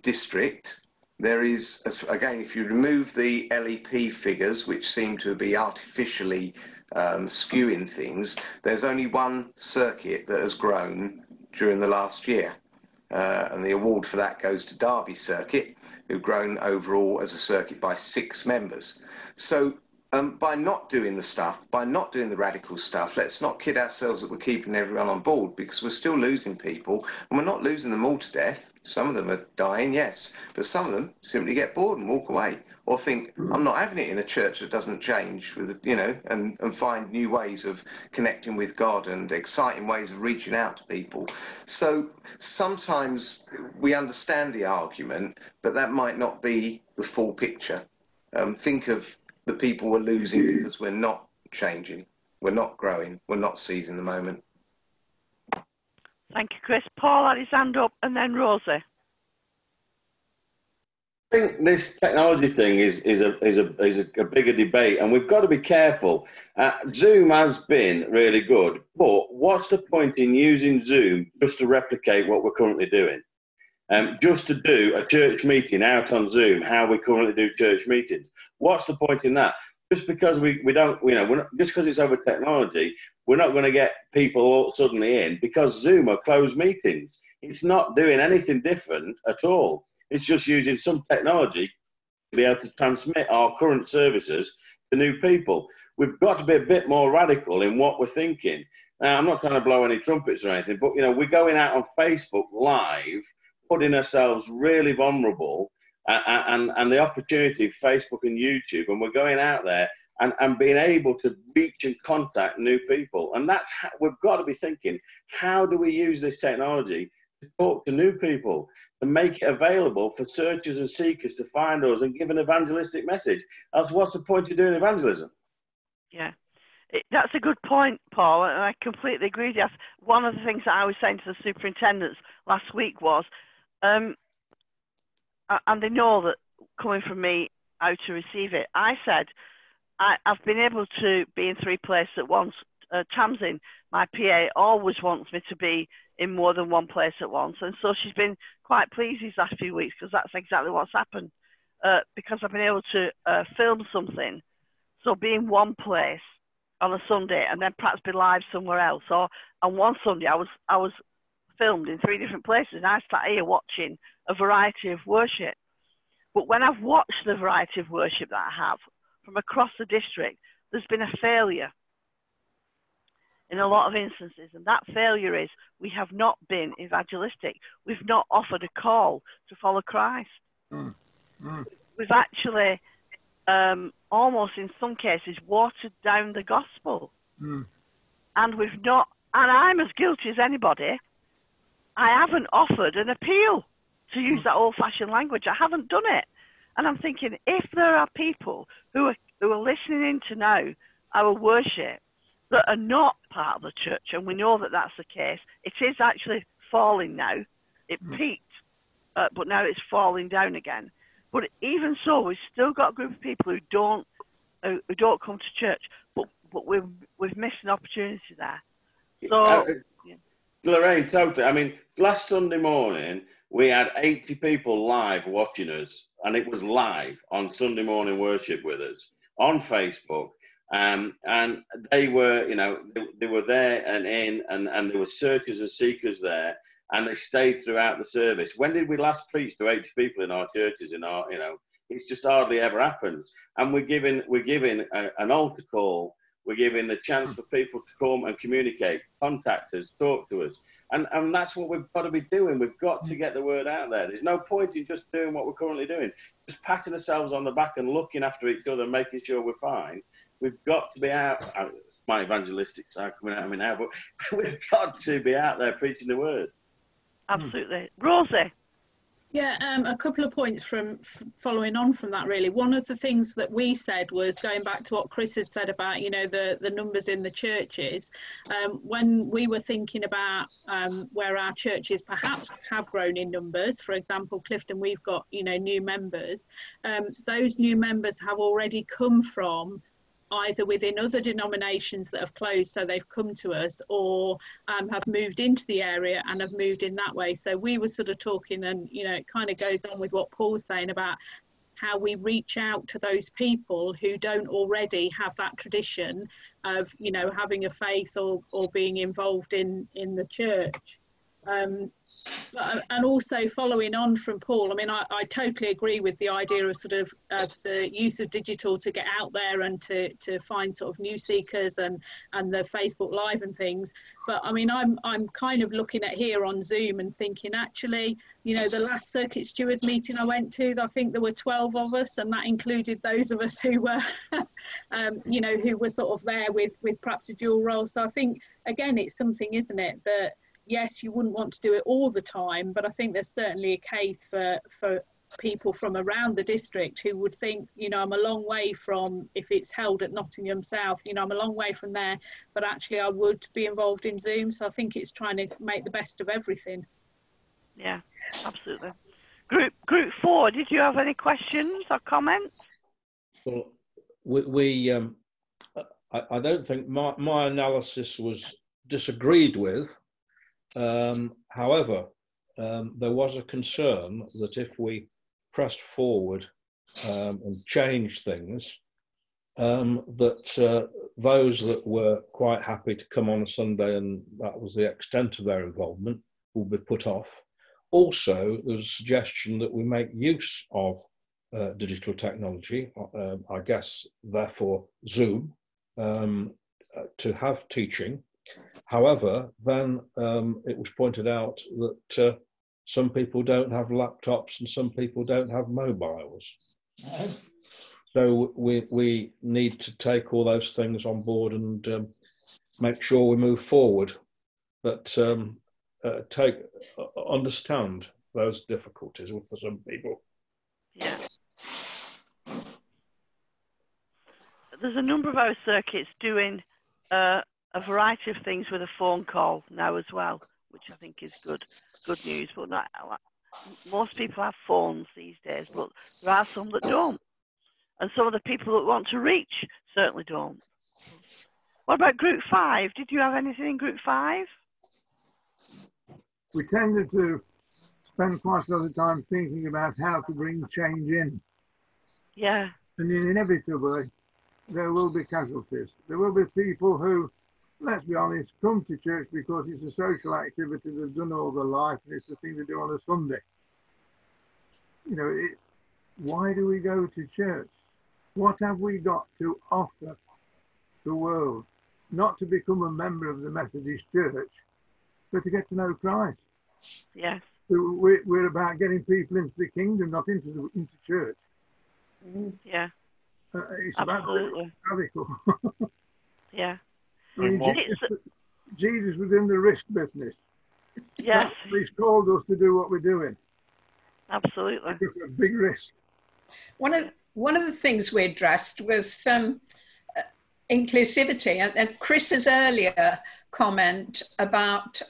district there is, again, if you remove the LEP figures, which seem to be artificially skewing things, there's only one circuit that has grown during the last year, and the award for that goes to Derby Circuit, who've grown overall as a circuit by 6 members. So by not doing the stuff, by not doing the radical stuff, let's not kid ourselves that we're keeping everyone on board, because we're still losing people, and we're not losing them all to death. Some of them are dying, yes, but some of them simply get bored and walk away, or think, I'm not having it in a church that doesn't change, with, you know, and find new ways of connecting with God and exciting ways of reaching out to people. So sometimes we understand the argument, but that might not be the full picture. Think of the people we're losing because we're not changing, we're not growing, we're not seizing the moment. Thank you, Chris. Paul had his hand up, and then Rosie. I think this technology thing is a bigger debate, and we've got to be careful. Zoom has been really good, but what's the point in using Zoom just to replicate what we're currently doing? Just to do a church meeting out on Zoom, how we currently do church meetings. What's the point in that? Just because we don't, you know, just because it's over technology, we're not going to get people all suddenly in, because Zoom are closed meetings. It's not doing anything different at all. It's just using some technology to be able to transmit our current services to new people. We've got to be a bit more radical in what we're thinking. Now, I'm not trying to blow any trumpets or anything, but, you know, we're going out on Facebook live, putting ourselves really vulnerable, and the opportunity of Facebook and YouTube, and we're going out there and being able to reach and contact new people. And that's how we've got to be thinking, how do we use this technology to talk to new people, to make it available for searchers and seekers to find us and give an evangelistic message? Else what's the point of doing evangelism? Yeah. That's a good point, Paul, and I completely agree with you. One of the things that I was saying to the superintendents last week was, and they know that coming from me how to receive it. I said, I've been able to be in 3 places at once. Tamsin, my PA, always wants me to be in more than 1 place at once. And so she's been quite pleased these last few weeks, because that's exactly what's happened. Because I've been able to film something. So be in 1 place on a Sunday and then perhaps be live somewhere else. Or on one Sunday, I was filmed in 3 different places, and I sat here watching a variety of worship. But when I've watched the variety of worship that I have from across the district, there's been a failure in a lot of instances, and that failure is we have not been evangelistic. We've not offered a call to follow Christ. We've actually almost in some cases watered down the gospel. And we've not, and I'm as guilty as anybody, I haven't offered an appeal, to use that old-fashioned language. I haven't done it. And I'm thinking, if there are people who are listening in to now our worship that are not part of the church, and we know that that's the case, it is actually falling now. It peaked, but now it's falling down again. But even so, we've still got a group of people who don't come to church, but we've missed an opportunity there. So, Loraine, totally. I mean, last Sunday morning, we had 80 people live watching us, and it was live on Sunday morning worship with us on Facebook. And they were, you know, they were there and there were searchers and seekers there, and they stayed throughout the service. When did we last preach to 80 people in our churches? You know, it's just hardly ever happens. And we're giving an altar call. We're giving the chance for people to come and communicate, contact us, talk to us. And that's what we've got to be doing. We've got to get the word out there. There's no point in just doing what we're currently doing. Just patting ourselves on the back and looking after each other and making sure we're fine. We've got to be out. My evangelistic side coming out of me now, but we've got to be out there preaching the word. Absolutely. Rosie? Yeah, a couple of points from following on from that, really. One of the things that we said was, going back to what Chris had said about, you know, the numbers in the churches, when we were thinking about where our churches perhaps have grown in numbers, for example, Clifton, we've got, you know, new members. Those new members have already come from either within other denominations that have closed, so they've come to us, or have moved into the area and have moved in that way. So we were sort of talking, and, you know, it kind of goes on with what Paul's saying about how we reach out to those people who don't already have that tradition of, you know, having a faith or being involved in the church. And also following on from Paul, I mean, I totally agree with the idea of sort of the use of digital to get out there and to find sort of new seekers and the Facebook Live and things. But I mean, I'm kind of looking at here on Zoom and thinking, actually, you know, the last Circuit Stewards meeting I went to, I think there were 12 of us, and that included those of us who were, you know, who were sort of there with perhaps a dual role. So I think, again, it's something, isn't it, that yes, you wouldn't want to do it all the time, but I think there's certainly a case for people from around the district who would think, you know, I'm a long way from, if it's held at Nottingham South, you know, I'm a long way from there, but actually I would be involved in Zoom. So I think it's trying to make the best of everything. Yeah, absolutely. Group 4, did you have any questions or comments? Well, I don't think my analysis was disagreed with. However, there was a concern that if we pressed forward and changed things, that those that were quite happy to come on a Sunday and that was the extent of their involvement will be put off. Also, there was a suggestion that we make use of digital technology, I guess, therefore Zoom, to have teaching. However, then it was pointed out that some people don't have laptops and some people don't have mobiles. So we need to take all those things on board and make sure we move forward, but understand those difficulties for some people. Yeah. There's a number of our circuits doing a variety of things with a phone call now as well, which I think is good news. But not, most people have phones these days, but there are some that don't, and some of the people that want to reach certainly don't. What about Group 5? Did you have anything in Group 5? We tended to spend quite a lot of time thinking about how to bring change in. Yeah. And inevitably, there will be casualties. There will be people who, let's be honest, come to church because it's a social activity they've done all their life and it's the thing to do on a Sunday. You know, why do we go to church? What have we got to offer the world? Not to become a member of the Methodist Church, but to get to know Christ. Yes. So we're about getting people into the kingdom, not into church. Yeah. It's absolutely about radical. Yeah. I mean, Jesus was in the risk business. Yes. He's called us to do what we're doing. Absolutely. A big risk. One of the things we addressed was inclusivity, and Chris's earlier comment about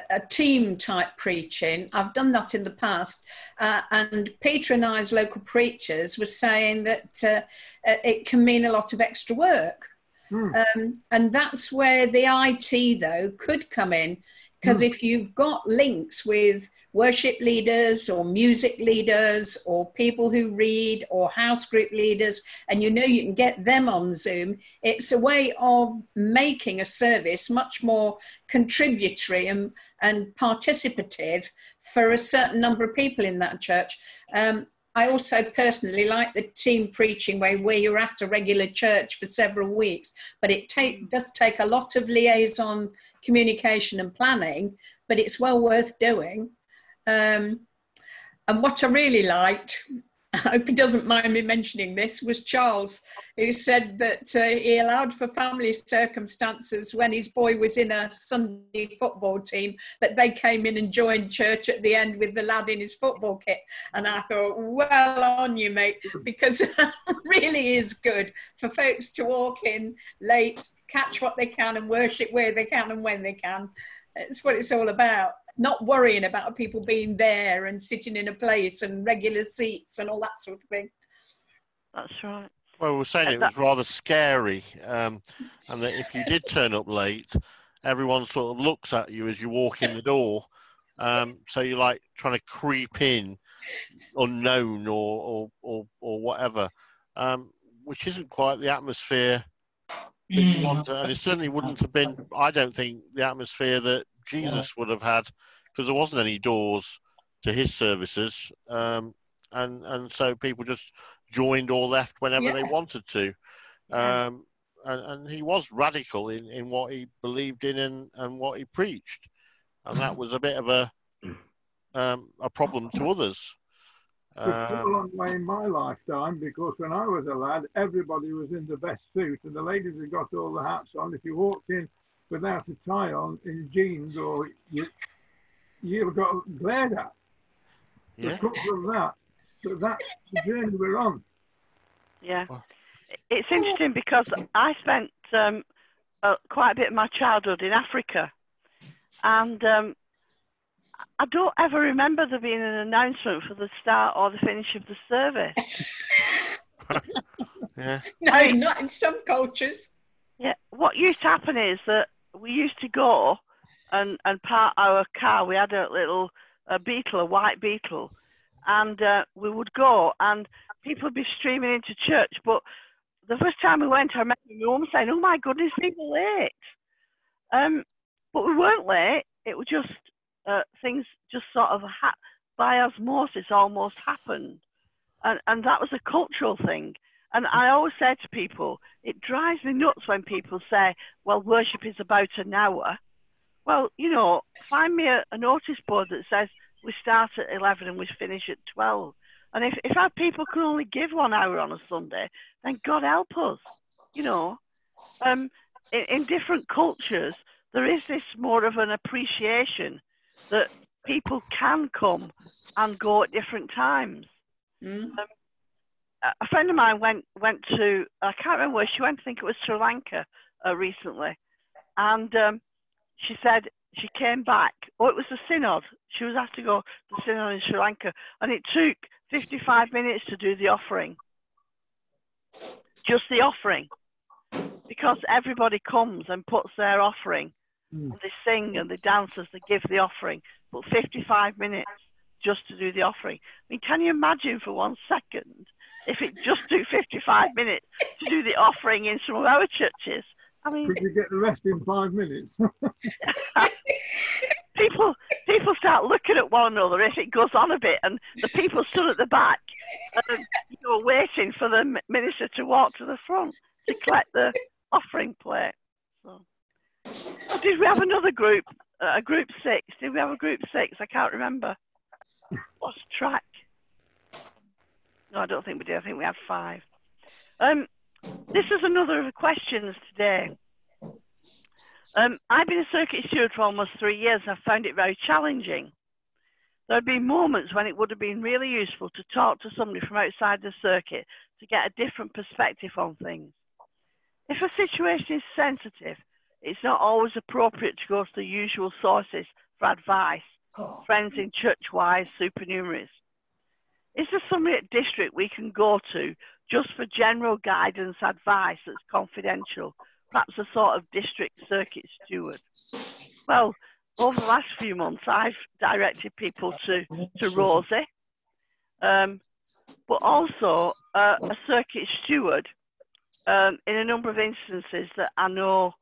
a team type preaching. I've done that in the past, and Peter and I as local preachers were saying that it can mean a lot of extra work. And that's where the IT though could come in, because if you've got links with worship leaders or music leaders or people who read or house group leaders, and you know you can get them on Zoom, it's a way of making a service much more contributory and participative for a certain number of people in that church. I also personally like the team preaching way where you're at a regular church for several weeks, but it does take a lot of liaison communication and planning, but it's well worth doing. And what I really liked, I hope he doesn't mind me mentioning this, was Charles, who said that he allowed for family circumstances when his boy was in a Sunday football team, but they came in and joined church at the end with the lad in his football kit. And I thought, well on you, mate, because it really is good for folks to walk in late, catch what they can and worship where they can and when they can. It's what it's all about. Not worrying about people being there and sitting in a place and regular seats and all that sort of thing. That's right. Well, we were saying it was rather scary, and that if you did turn up late, everyone sort of looks at you as you walk in the door. So you're like trying to creep in unknown or whatever, which isn't quite the atmosphere that you want to, and it certainly wouldn't have been, I don't think, the atmosphere that Jesus would have had, because there wasn't any doors to his services, and so people just joined or left whenever they wanted to. And he was radical in what he believed in and what he preached, and that was a bit of a problem to others. It's come a long way in my lifetime, because when I was a lad, everybody was in the best suit, and the ladies had got all the hats on. If you walked in without a tie on, in jeans, or you got glared at. Yeah. Because of that. So that's the journey we're on. Yeah. It's interesting because I spent quite a bit of my childhood in Africa, and I don't ever remember there being an announcement for the start or the finish of the service. Yeah. No, not in some cultures. Yeah. What used to happen is that we used to go and park our car. We had a little Beetle, a white Beetle, and we would go, and people would be streaming into church. But the first time we went, I remember my mum saying, "Oh my goodness, people late." But we weren't late. It was just things just sort of by osmosis almost happened, and that was a cultural thing. And I always say to people, it drives me nuts when people say, "Well, worship is about an hour." Well, you know, find me a notice board that says we start at 11 and we finish at 12. And if our people can only give 1 hour on a Sunday, then God help us. You know, in different cultures, there is this more of an appreciation that people can come and go at different times. A friend of mine went to, I can't remember where she went, I think it was Sri Lanka recently. And she said she came back, it was the synod. She was asked to go to the synod in Sri Lanka, and it took 55 minutes to do the offering. Just the offering. Because everybody comes and puts their offering, and they sing and they dance as they give the offering, but 55 minutes just to do the offering. I mean, can you imagine for 1 second if it just took 55 minutes to do the offering in some of our churches? I mean, could you get the rest in 5 minutes? people start looking at one another if it goes on a bit, and the people stood at the back, waiting for the minister to walk to the front to collect the offering plate. So did we have another group? A group 6? Did we have a group 6? I can't remember. Lost track. No, I don't think we did. I think we had 5. This is another of the questions today. I've been a circuit steward for almost 3 years, and I found it very challenging. There have been moments when it would have been really useful to talk to somebody from outside the circuit to get a different perspective on things. If a situation is sensitive, it's not always appropriate to go to the usual sources for advice, friends in church-wise supernumeraries. Is there somebody at district we can go to just for general guidance advice that's confidential, perhaps a sort of district circuit steward? Well, over the last few months, I've directed people to Rosie, but also a circuit steward in a number of instances that I know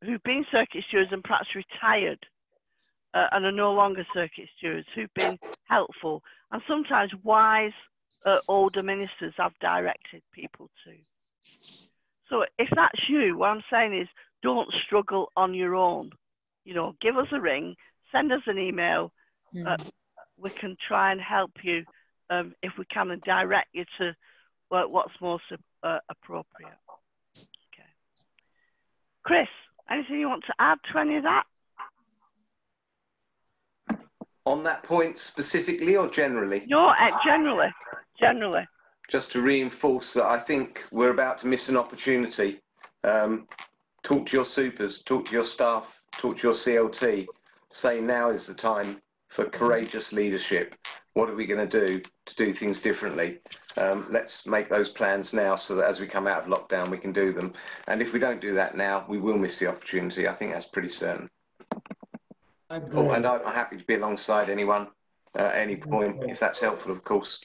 who've been circuit stewards and perhaps retired and are no longer circuit stewards, who've been helpful, and sometimes wise older ministers I've directed people to. So if that's you, what I'm saying is don't struggle on your own. You know, give us a ring, send us an email. We can try and help you if we can, and direct you to what's most appropriate. Okay. Chris, anything you want to add to any of that? On that point specifically or generally? No, generally. Just to reinforce that I think we're about to miss an opportunity. Talk to your supers, talk to your staff, talk to your CLT. Say now is the time for courageous leadership. What are we going to do things differently? Let's make those plans now so that as we come out of lockdown, we can do them. And if we don't do that now, we will miss the opportunity. I think that's pretty certain. Oh, and I'm happy to be alongside anyone at any point, if that's helpful, of course.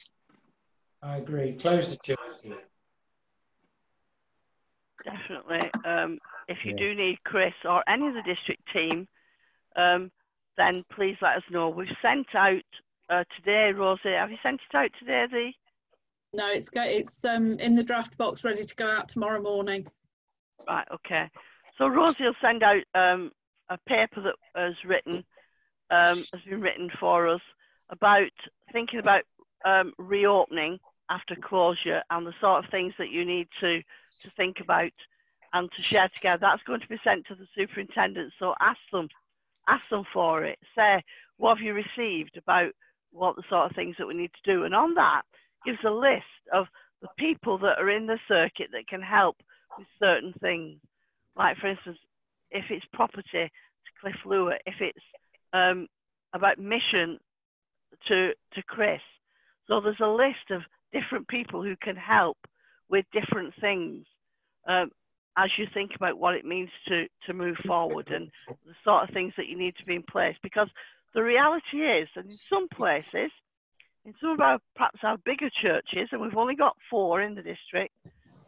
I agree. Close the church. Definitely. If you do need Chris or any of the district team, then please let us know. We've sent out today, Rosie. Have you sent it out today? No, it's in the draft box, ready to go out tomorrow morning. Right. Okay. So Rosie will send out a paper that has been written for us about thinking about reopening after closure and the sort of things that you need to think about and to share together. That's going to be sent to the superintendent. So ask them for it. Say, what have you received about what the sort of things that we need to do? And on that gives a list of the people that are in the circuit that can help with certain things. Like, for instance, if it's property to Cliff Lure, if it's about mission to Chris. So there's a list of different people who can help with different things as you think about what it means to move forward and the sort of things that you need to be in place. Because the reality is that in some places, in some of perhaps our bigger churches, and we've only got 4 in the district,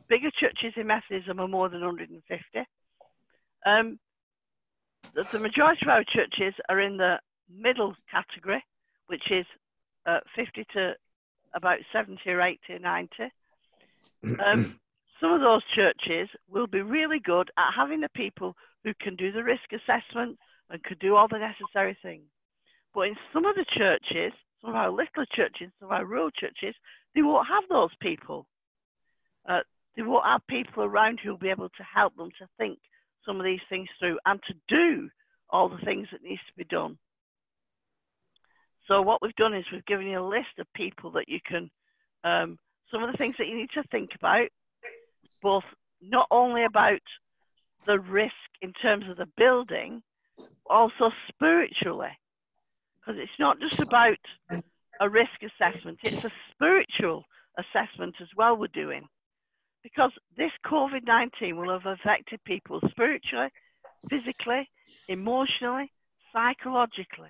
bigger churches in Methodism are more than 150. The majority of our churches are in the middle category, which is 50 to about 70 or 80 or 90. Some of those churches will be really good at having the people who can do the risk assessment and could do all the necessary things. But in some of the churches, some of our little churches, some of our rural churches, they won't have those people. They won't have people around who will be able to help them to think some of these things through and to do all the things that needs to be done. So what we've done is we've given you a list of people that you can, some of the things that you need to think about, both not only about the risk in terms of the building, also spiritually. Because it's not just about a risk assessment, it's a spiritual assessment as well we're doing. Because this COVID-19 will have affected people spiritually, physically, emotionally, psychologically.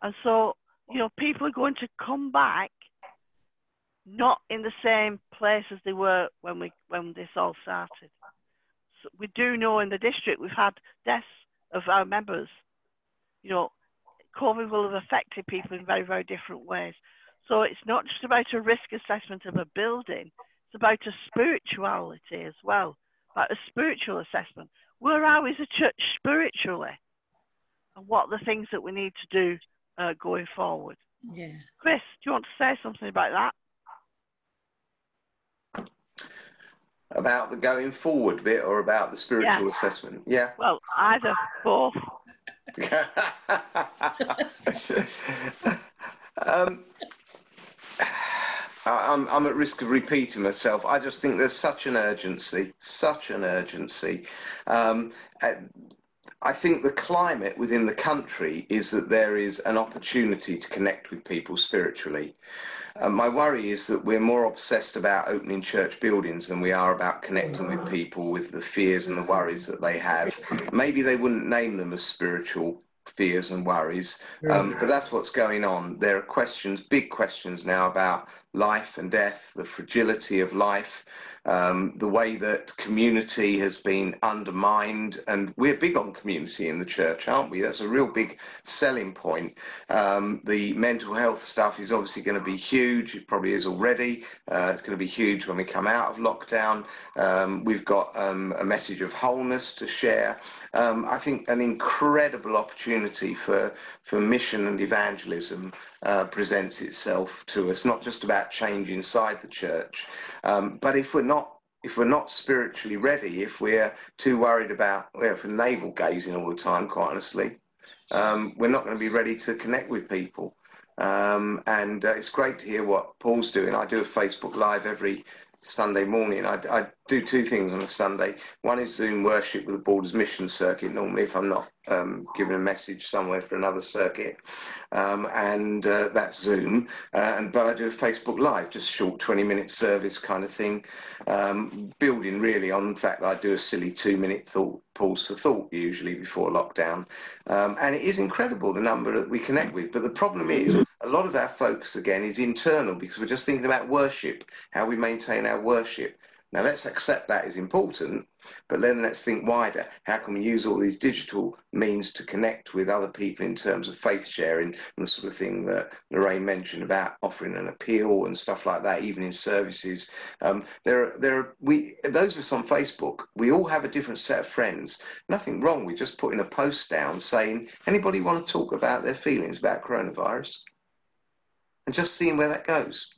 And so, you know, people are going to come back not in the same place as they were when this all started. So we do know in the district we've had deaths of our members. You know, COVID will have affected people in very, very different ways. So it's not just about a risk assessment of a building, it's about a spirituality as well, about a spiritual assessment. Where are we as a church spiritually? And what are the things that we need to do going forward? Yeah. Chris, do you want to say something about that? About the going forward bit or about the spiritual assessment? Yeah. Well, either, both. I'm at risk of repeating myself. I just think there's such an urgency. I think the climate within the country is that there is an opportunity to connect with people spiritually. My worry is that we're more obsessed about opening church buildings than we are about connecting with people with the fears and the worries that they have. Maybe they wouldn't name them as spiritual fears and worries, but that's what's going on. There are questions, big questions now about life and death, the fragility of life, the way that community has been undermined, and we're big on community in the church, aren't we? That's a real big selling point. The mental health stuff is obviously going to be huge. It probably is already. It's going to be huge when we come out of lockdown. We've got a message of wholeness to share. I think an incredible opportunity for mission and evangelism presents itself to us, not just about change inside the church, but if we're not spiritually ready, if we're too worried about, if we're navel gazing all the time, quite honestly, we're not going to be ready to connect with people. And it's great to hear what Paul's doing. I do a Facebook Live every Sunday morning. I do 2 things on a Sunday. One is Zoom worship with the Borders Mission Circuit, normally if I'm not giving a message somewhere for another circuit, and that's Zoom. But I do a Facebook Live, just short 20-minute service kind of thing, building really on the fact that I do a silly 2-minute pause for thought usually before lockdown. And it is incredible the number that we connect with. But the problem is a lot of our focus again is internal, because we're just thinking about worship, how we maintain our worship. Now let's accept that is important, but then let's think wider. How can we use all these digital means to connect with other people in terms of faith sharing and the sort of thing that Loraine mentioned about offering an appeal and stuff like that, even in services. Those of us on Facebook, we all have a different set of friends. Nothing wrong with just putting a post down saying, anybody want to talk about their feelings about coronavirus? And just seeing where that goes.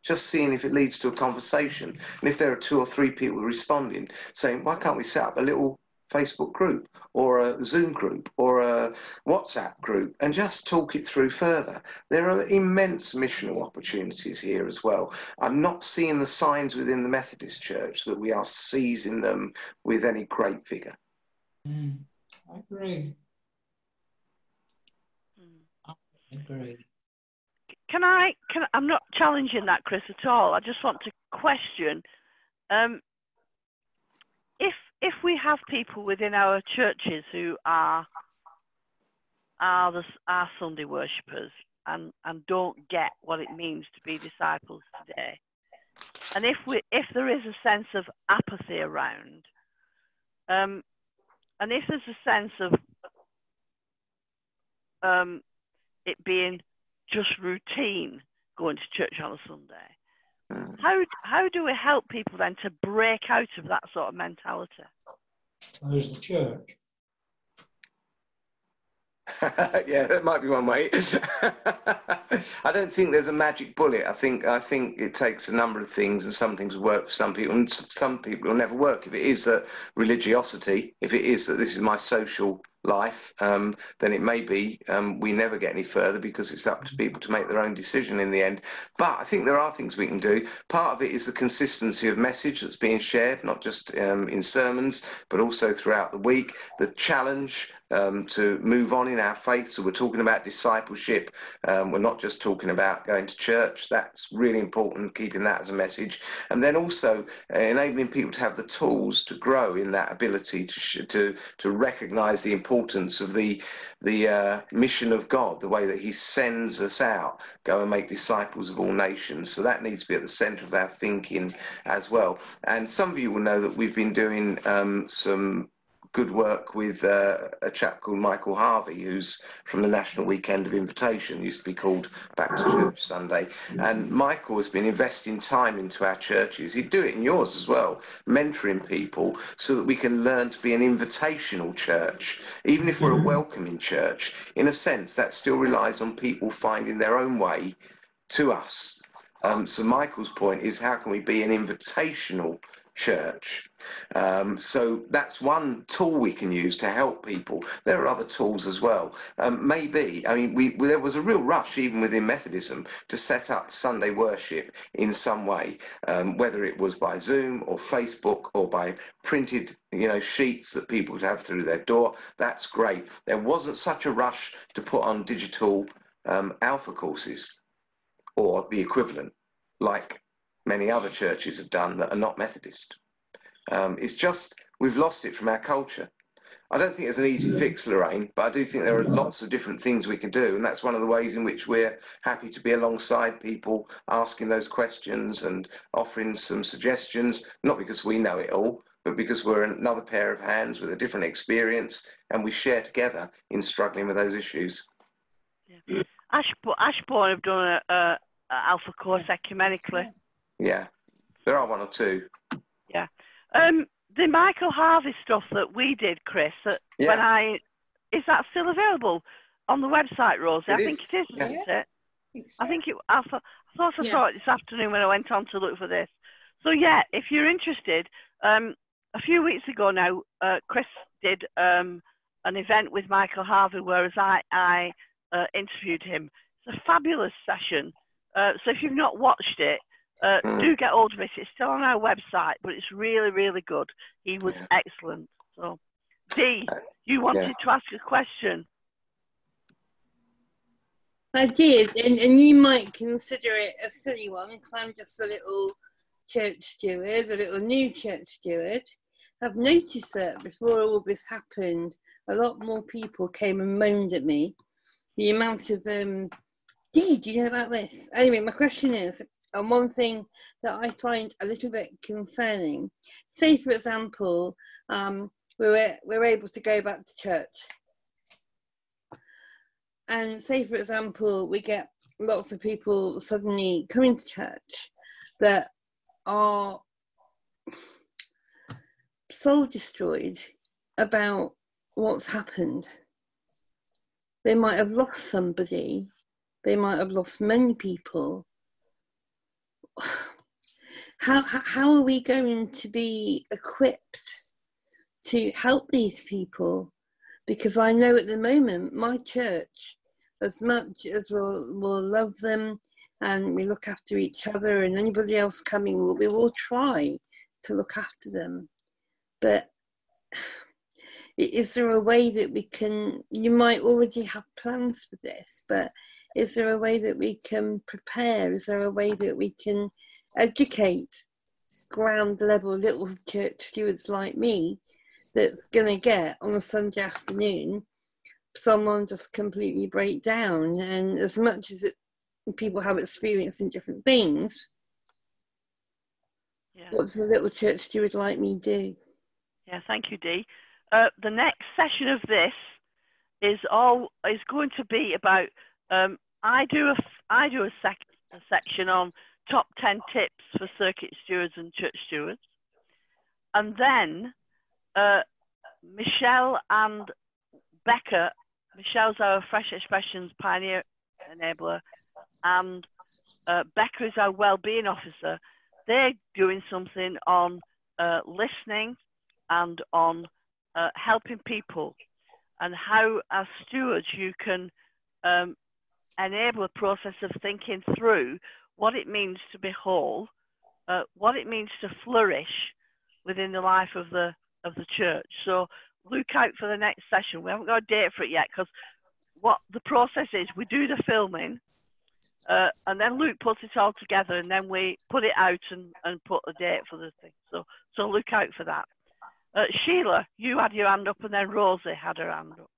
Just seeing if it leads to a conversation. And if there are 2 or 3 people responding, saying, why can't we set up a little Facebook group or a Zoom group or a WhatsApp group and just talk it through further? There are immense missional opportunities here as well. I'm not seeing the signs within the Methodist Church that we are seizing them with any great vigour. I agree. I agree. I'm not challenging that, Chris, at all. I just want to question, if we have people within our churches who are Sunday worshippers and don't get what it means to be disciples today, and if there is a sense of apathy around, and if there's a sense of it being just routine going to church on a Sunday, how do we help people then to break out of that sort of mentality? Close the church. Yeah, that might be one way. I don't think there's a magic bullet. I think it takes a number of things, and some things work for some people, and some people will never work. If it is religiosity, if it is that this is my social life, then it may be we never get any further, because it's up to people to make their own decision in the end. But I think there are things we can do. Part of it is the consistency of message that's being shared, not just in sermons, but also throughout the week. The challenge to move on in our faith. So we're talking about discipleship. We're not just talking about going to church. That's really important, keeping that as a message. And then also enabling people to have the tools to grow in that ability to recognise the importance of the mission of God, the way that he sends us out, go and make disciples of all nations. So that needs to be at the centre of our thinking as well. And some of you will know that we've been doing some good work with a chap called Michael Harvey, who's from the National Weekend of Invitation, used to be called Back to Church Sunday. And Michael has been investing time into our churches. He'd do it in yours as well, mentoring people so that we can learn to be an invitational church. Even if we're a welcoming church, in a sense, that still relies on people finding their own way to us. So Michael's point is, how can we be an invitational church? So that's one tool we can use to help people. There are other tools as well. Maybe, I mean, there was a real rush even within Methodism to set up Sunday worship in some way, whether it was by Zoom or Facebook or by printed, sheets that people would have through their door. That's great. There wasn't such a rush to put on digital alpha courses or the equivalent, like many other churches have done that are not Methodist. It's just, we've lost it from our culture. I don't think there's an easy fix, Loraine, but I do think there are lots of different things we can do, and that's one of the ways in which we're happy to be alongside people, asking those questions and offering some suggestions, not because we know it all, but because we're another pair of hands with a different experience, and we share together in struggling with those issues. Yeah. Ashbourne have done a alpha course ecumenically. Yeah, there are 1 or 2. Yeah. The Michael Harvey stuff that we did, Chris, is that still available on the website, Rosie? I think it is, isn't it? I thought I saw it this afternoon when I went on to look for this. So yeah, if you're interested, a few weeks ago now, Chris did an event with Michael Harvey, whereas I interviewed him. It's a fabulous session. So if you've not watched it, do get hold of it. It's still on our website, but it's really, really good. He was excellent. So, Dee, you wanted to ask a question? I did, and you might consider it a silly one, because I'm just a little church steward, a little new church steward. I've noticed that before all this happened, a lot more people came and moaned at me. The amount of, Dee, do you know about this? Anyway, my question is, And one thing that I find a little bit concerning, say for example, we're able to go back to church. And say for example, we get lots of people suddenly coming to church that are soul destroyed about what's happened. They might have lost somebody. They might have lost many people. How are we going to be equipped to help these people? Because I know at the moment, my church, as much as we'll love them and we look after each other and anybody else coming, we will try to look after them. But is there a way that we can, you might already have plans for this, but is there a way that we can prepare? Is there a way that we can educate ground level little church stewards like me that's going to get on a Sunday afternoon someone just completely break down? And as much as people have experience in different things, what does a little church steward like me do? Yeah, thank you, Dee. The next session of this is going to be about. I do a section on top 10 tips for circuit stewards and church stewards, and then Michelle and Becca. Michelle's our Fresh Expressions Pioneer Enabler, and Becca is our Wellbeing Officer. They're doing something on listening and on helping people, and how as stewards you can enable a process of thinking through what it means to be whole, what it means to flourish within the life of the church. So look out for the next session. We haven't got a date for it yet, because what the process is, we do the filming, and then Luke puts it all together, and then we put it out and put a date for the thing. So look out for that. Sheila, you had your hand up, and then Rosie had her hand up.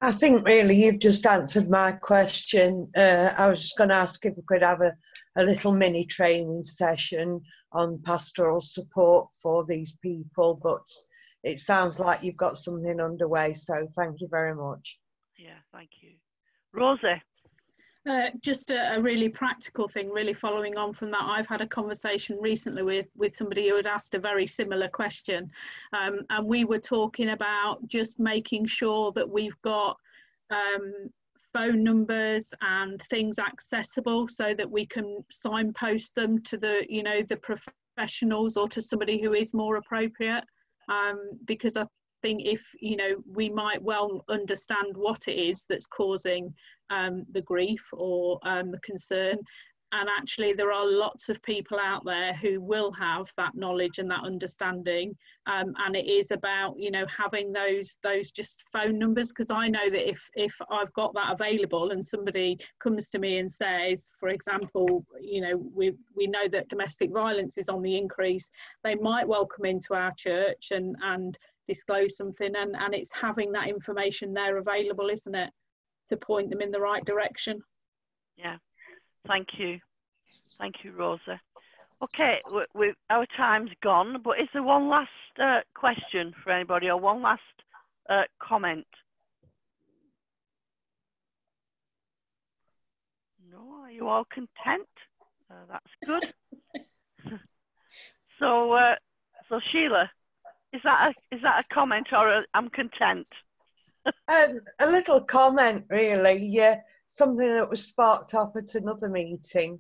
I think really you've just answered my question. I was just going to ask if we could have a little mini training session on pastoral support for these people, but it sounds like you've got something underway, so thank you very much. Yeah, thank you. Rosie? Just a really practical thing, really following on from that. I've had a conversation recently with somebody who had asked a very similar question, and we were talking about just making sure that we've got phone numbers and things accessible so that we can signpost them to the professionals or to somebody who is more appropriate, because I think if we might well understand what it is that's causing the grief or the concern, and actually there are lots of people out there who will have that knowledge and that understanding, and it is about having those just phone numbers, because I know that if I've got that available and somebody comes to me and says, for example, we know that domestic violence is on the increase, they might well come into our church and disclose something, and it's having that information there available, isn't it, to point them in the right direction. Yeah, thank you, Rosa. Okay, our time's gone, but is there one last question for anybody, or one last comment? No, are you all content? That's good. So Sheila, is that a comment or I'm content? A little comment, really. Yeah, something that was sparked up at another meeting.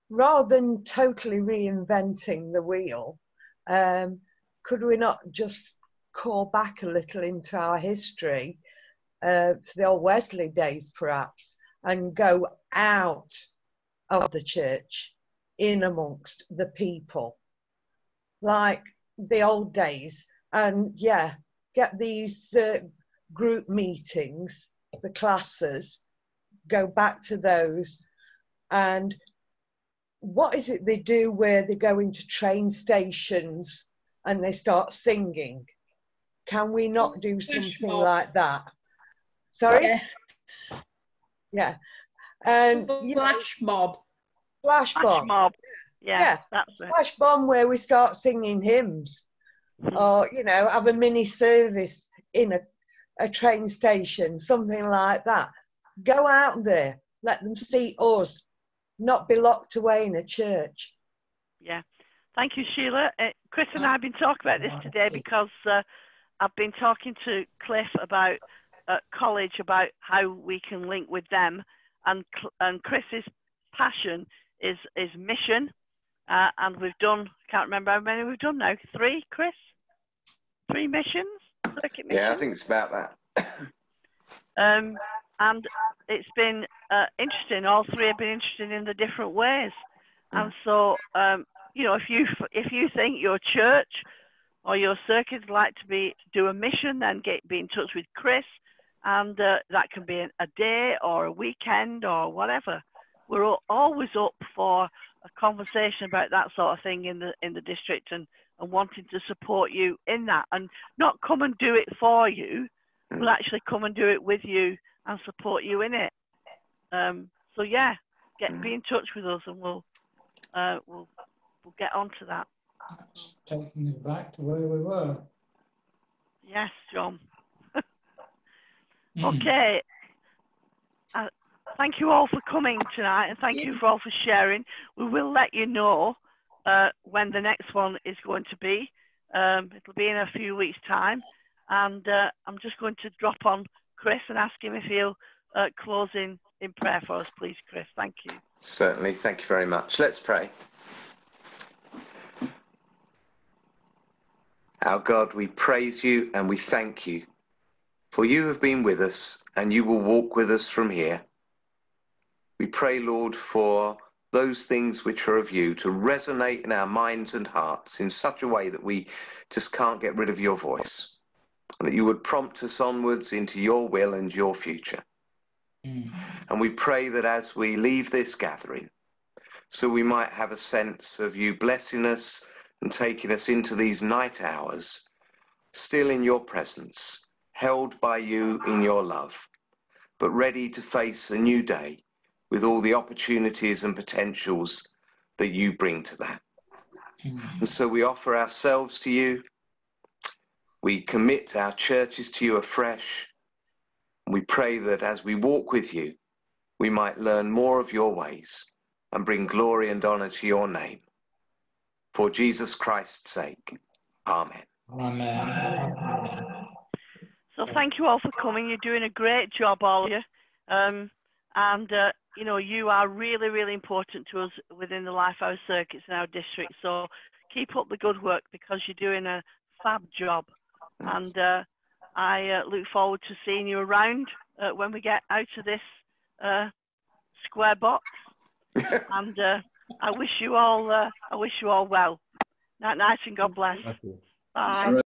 Rather than totally reinventing the wheel, could we not just call back a little into our history, to the old Wesley days perhaps, and go out of the church in amongst the people, like the old days, and get these group meetings, the classes, go back to those. And what is it they do where they go into train stations and they start singing? Can we not do something like that? Sorry? Yeah. Yeah. And flash mob. Flash bomb. mob. Yeah, that's it. Flash bomb where we start singing hymns, or you know, have a mini service in a train station, something like that. Go out there, let them see us, not be locked away in a church. Yeah, thank you, Sheila. Chris and I have been talking about this today because I've been talking to Cliff about college, about how we can link with them, and Chris's passion is mission, and we've done, can't remember how many we've done now. 3, Chris? 3 missions? Circuit missions? Yeah, I think it's about that. And it's been interesting. All 3 have been interested in the different ways. And so, you know, if you think your church or your circuit would like to do a mission, then be in touch with Chris, and that can be a day or a weekend or whatever. We're always up for a conversation about that sort of thing in the district, and wanting to support you in that, and not come and do it for you, but actually come and do it with you and support you in it. So yeah, be in touch with us, and we'll get onto that. Taking it back to where we were. Yes, John. Okay. Thank you all for coming tonight, and thank you for all for sharing. We will let you know when the next one is going to be. It'll be in a few weeks' time, and I'm just going to drop on Chris and ask him if he'll close in prayer for us, please, Chris. Thank you. Certainly. Thank you very much. Let's pray. Our God, we praise you and we thank you, for you have been with us and you will walk with us from here. We pray, Lord, for those things which are of you to resonate in our minds and hearts in such a way that we just can't get rid of your voice, and that you would prompt us onwards into your will and your future. And we pray that as we leave this gathering, so we might have a sense of you blessing us and taking us into these night hours, still in your presence, held by you in your love, but ready to face a new day with all the opportunities and potentials that you bring to that. And so we offer ourselves to you. We commit our churches to you afresh. And we pray that as we walk with you, we might learn more of your ways and bring glory and honor to your name. For Jesus Christ's sake. Amen. Amen. So thank you all for coming. You're doing a great job, all of you. You know, you are really, really important to us within the Lifehouse circuits in our district. So keep up the good work, because you're doing a fab job. And I look forward to seeing you around when we get out of this square box. And I wish you all well. Night, and God bless. Bye.